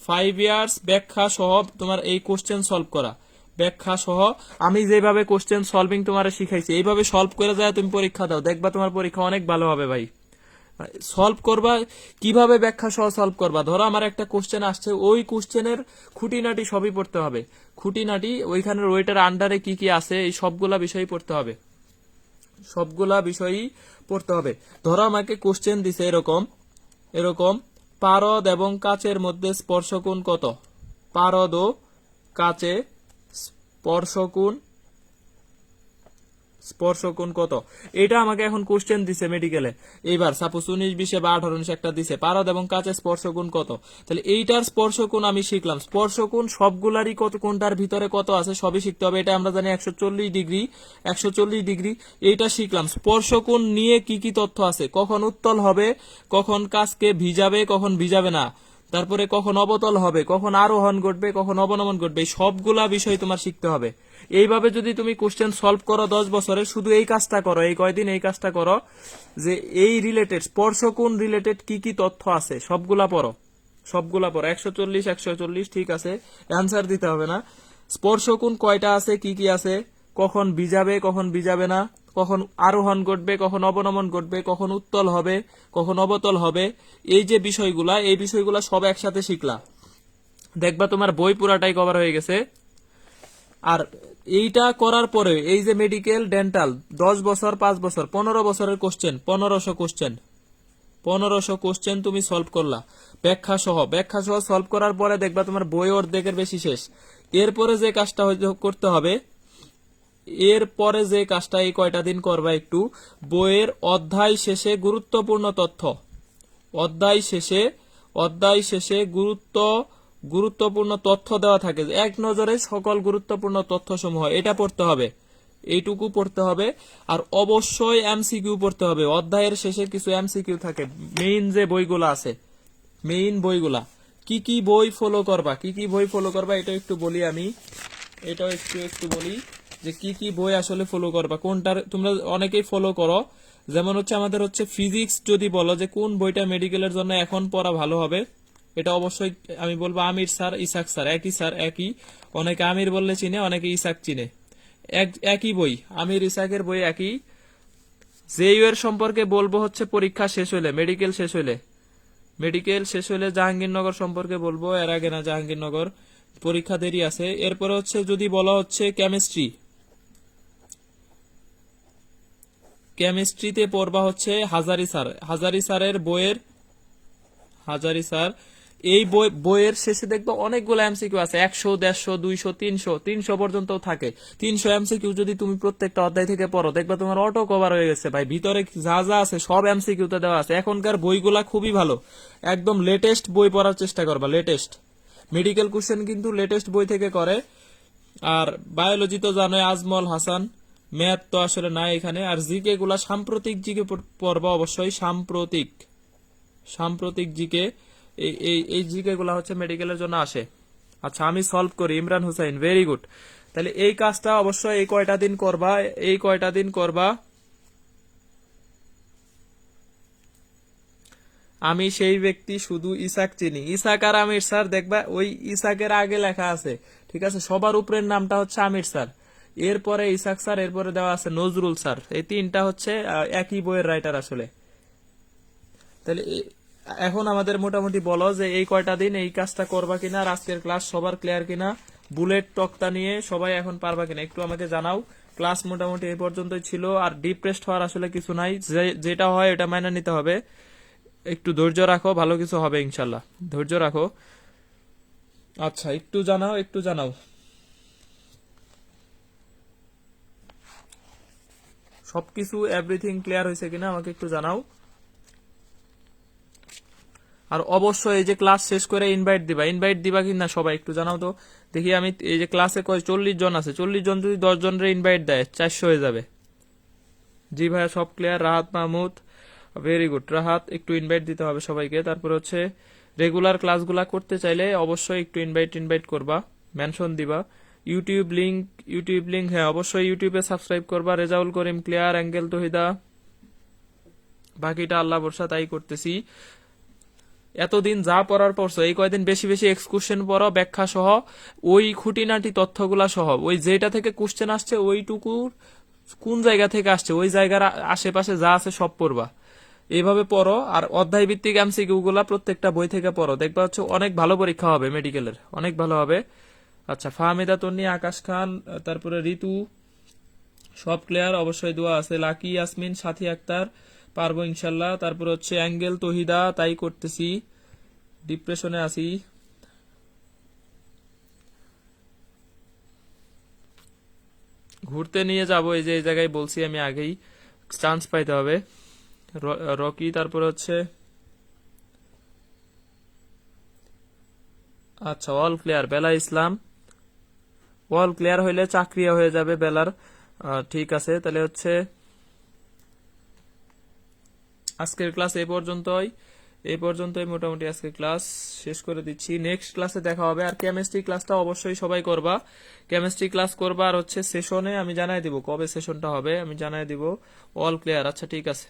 [SPEAKER 1] 5 ইয়ার্স ব্যাখ্যা সহ তোমার এই কোশ্চেন সলভ করা, ব্যাখ্যা সহ। আমি যেভাবে কোশ্চেন সলভিং তোমার শিখাইছি এইভাবে সলভ করে যায় তুমি পরীক্ষা দাও, দেখবা তোমার পরীক্ষা অনেক ভালো হবে ভাই। সলভ করবা কিভাবে, ব্যাখ্যা সহ সলভ করবা। ধরো আমার একটা কোশ্চেন আসছে, ওই কোশ্চেনের খুঁটিনাটি সবই পড়তে হবে, খুঁটিনাটি ওইখানের ওইটার আন্ডারে কি কি আছে এই সবগুলা বিষয় পড়তে হবে, সবগুলা বিষয়ই পড়তে হবে। ধরো আমাকে কোশ্চেন দিছে এরকম এরকম, পারদ এবং কাচের মধ্যে স্পর্শকোণ কত, পারদ ও কাচে স্পর্শকোণ কত, এটা আমাকে এখন কোশ্চেন দিছে মেডিকেলে। এইবার সাপোজ 19, 20 বা 18, 19 একটা দিছে, পারদ এবং কাচের স্পর্শকোণ কত। তাহলে এইটার স্পর্শকোণ আমি শিখলাম, স্পর্শকোণ সবগুলারই কত, কোনটার ভিতরে কত আছে সবই শিখতে হবে। এটা আমরা জানি 140 ডিগ্রি, 140 ডিগ্রি, এইটা শিখলাম। স্পর্শকোণ নিয়ে কি কি তথ্য আছে, কখন উত্তল হবে, কখন কাচকে ভিজাবে, কখন ভিজাবে না, তারপরে কখন অবতল হবে, কখন আরোহণ ঘটবে, কখন অবনমন ঘটবে, এই সবগুলা বিষয় তোমার শিখতে হবে। এইভাবে যদি তুমি কোশ্চেন সলভ করো 10 বছরের, শুধু এই কাজটা করো, এই কয়দিন এই কাজটা করো, যে এই রিলেটেড স্পর্শকোণ রিলেটেড কি কি তথ্য আছে সবগুলা পড়ো, সবগুলা পড়ো। 140, 140 ঠিক আছে, অ্যান্সার দিতে হবে না। স্পর্শকোণ কয়টা আছে, কি কি আছে, কখন ভিজাবে, কখন ভিজাবে না, কখন আরোহণ ঘটবে, কখন অবনমন ঘটবে, কখন উত্তল হবে, কখন অবতল হবে, এই যে বিষয়গুলা, এই বিষয়গুলা সব একসাথে শিখলা, দেখবা তোমার বই পুরাটাই কভার হয়ে গেছে। আর এইটা করার পরে এই যে মেডিকেল ডেন্টাল 10 বছর, 5 বছর, 15 বছরের কোশ্চেন, 1500 কোশ্চেন, 1500 কোশ্চেন তুমি সলভ করলা ব্যাখ্যা সহ, ব্যাখ্যা সহ সলভ করার পরে দেখবা তোমার বই অর্ধেকের বেশি শেষ। এরপরে যে কাজটা করতে হবে, এরপরে যে কাজটা এই কয়টা দিন করবা একটু, বইয়ের অধ্যায় শেষে গুরুত্বপূর্ণ তথ্য, অধ্যায় শেষে গুরুত্বপূর্ণ তথ্য দেওয়া থাকে, এক নজরে সকল গুরুত্বপূর্ণ তথ্য সমূহ, এটা পড়তে হবে, এইটুকু পড়তে হবে। আর অবশ্যই এমসিকিউ পড়তে হবে, অধ্যায়ের শেষে কিছু এমসিকিউ থাকে। মেইন যে বইগুলা আছে, মেইন বইগুলা, কি কি বই ফলো করবা, কি কি বই ফলো করবা, এটা একটু বলি আমি, এটাও একটু বলি যে কি কি বই আসলে ফলো করবা, কোনটার তোমরা অনেকেই ফলো করো। যেমন হচ্ছে আমাদের হচ্ছে ফিজিক্স, যদি বলো যে কোন বইটা মেডিকেলের জন্য এখন পড়া ভালো হবে, এটা অবশ্যই আমি বলবো আমির স্যার, ইসাক স্যার, একই স্যার একই, অনেকে আমির বললে চিনে, অনেকে ইসাক চিনে, একই বই, আমির ইসাকের বই একই। জেইউ এর সম্পর্কে বলবো হচ্ছে পরীক্ষা শেষ হলে, মেডিকেল শেষ হলে জাহাঙ্গীরনগর সম্পর্কে বলবো, এর আগে না, জাহাঙ্গীরনগর পরীক্ষা দেরি আছে। এরপরে হচ্ছে যদি বলা হচ্ছে কেমিস্ট্রিতে পড়বা হচ্ছে হাজারি স্যারের বইয়ের, হাজারি স্যার, এই বইয়ের শেষে দেখবা অনেকগুলো এমসিকিউ আছে, 100, 150, 200, 300 পর্যন্ত থাকে। 300 এমসিকিউ যদি তুমি প্রত্যেকটা অধ্যায় থেকে পড়ো, দেখবা তোমার অটো কভার হয়ে গেছে ভাই, ভিতরে যা যা আছে সব এমসিকিউতে দেওয়া আছে। এখনকার বইগুলা খুবই ভালো, একদম লেটেস্ট বই পড়ার চেষ্টা করবা, লেটেস্ট মেডিকেল কোশ্চেন কিন্তু লেটেস্ট বই থেকে করে। আর বায়োলজি তো জানোই, আজমল হাসান, ম্যাথ তো আসলে নাই এখানে। আর জিকে গুলা সাম্প্রতিক জিকে পড়বা অবশ্যই, সাম্প্রতিক জিকে, এই জিকে গুলা হচ্ছে মেডিকেলের জন্য আসে। আচ্ছা, আমি সলভ করি, ইমরান হুসাইন, ভেরি গুড। তাহলে এই কাজটা অবশ্যই এই কয়টা দিন করবা। আমি সেই ব্যক্তি শুধু ইসাক চিনি, ইসাক আর আমির স্যার, দেখবা ওই ইসাকের আগে লেখা আছে, ঠিক আছে, সবার উপরের নামটা হচ্ছে আমির স্যার, এরপরে ইসাক স্যার, এরপরে দেওয়া আছে নজরুল স্যার, এই তিনটা হচ্ছে একই বইয়ের রাইটার আসলে। তাহলে এখন আমাদের মোটামুটি বলো যে এই কয়টা দিন এই কাজটা করবা কিনা, আর আজকের ক্লাস সবার ক্লিয়ার কিনা, বুলেট তক্তা নিয়ে সবাই এখন পারবা কিনা একটু আমাকে জানাও। ক্লাস মোটামুটি এই পর্যন্তই ছিল। আর ডিপ্রেসড হওয়ার আসলে কিছু নাই, যেটা হয় এটা মাইনে নিতে হবে। একটু ধৈর্য রাখো, ভালো কিছু হবে ইনশাল্লাহ, ধৈর্য রাখো। আচ্ছা, একটু জানাও, একটু জানাও সবকিছু এভরিথিং ক্লিয়ার হয়েছে কিনা আমাকে একটু জানাও। আর অবশ্যই এই যে ক্লাস শেষ করে ইনভাইট দিবা কিনা সবাই একটু জানাও তো দেখি। আমি এই যে ক্লাসে 40 জন আছে, 40 জন যদি 10 জনের ইনভাইট দেয় 400 হয়ে যাবে। জি ভাইয়া, সব clear. Rahat Mahmud, very good. Rahat, একটু ইনভাইট দিতে হবে সবাইকে। তারপর হচ্ছে রেগুলার ক্লাসগুলা করতে চাইলে অবশ্যই একটু ইনভাইট করবা, মেনশন দিবা। ইউটিউব লিংক হ্যাঁ অবশ্যই ইউটিউবে সাবস্ক্রাইব করবা। রেজাউল করিম ক্লিয়ার, অ্যাঙ্গেল তহিদা, বাকিটা আল্লাহ ভরসা, তাই করতেছি। এতদিন যা পড়ার পড়ছো, এই কয়দিন বেশি বেশি এক্সকুশন পড়ো, ব্যাখ্যা সহ, ওই খুঁটিনাটি তথ্যগুলা সহ, ওই যেটা থেকে কোশ্চেন আসছে ওইটুকু কোন জায়গা থেকে আসছে ওই জায়গার আশেপাশে যা আছে সব পড়বা। এইভাবে পড়ো। আর অধ্যায় ভিত্তিক এমসিকিউ গুলা প্রত্যেকটা বই থেকে পড়ো, দেখবা হচ্ছে অনেক ভালো পরীক্ষা হবে, মেডিকেলের অনেক ভালো হবে। আচ্ছা, ফাহমিদা তন্নি, আকাশ খান, তারপরে ঋতু, সব ক্লিয়ার। অবশ্যই দোয়া আছে। লাকি, ইয়াসমিন, সাথী আক্তার, পারবো ইনশাল্লাহ। তারপর হচ্ছে অ্যাঙ্গেল তহিদা, তাই করতেছি, ডিপ্রেশনে আছি। ঘুরতে নিয়ে যাব, এই যে এই জায়গায় বলছি আমি আগেই, চান্স পাইতে হবে। রকি, তারপর হচ্ছে আচ্ছা অল ক্লিয়ার। বেলা ইসলাম, অল ক্লিয়ার হইলে চাকরিয়া হয়ে যাবে বেলার। ঠিক আছে, তাহলে হচ্ছে আজকের ক্লাস এই পর্যন্তই মোটামুটি আজকের ক্লাস শেষ করে দিচ্ছি। নেক্সট ক্লাসে দেখা হবে। আর কেমিস্ট্রি ক্লাসটা অবশ্যই সবাই করবা, কেমিস্ট্রি ক্লাস করবা। আর হচ্ছে সেশনে আমি জানাই দিব কবে সেশনটা হবে, আমি জানাই দিব। অল ক্লিয়ার, আচ্ছা ঠিক আছে।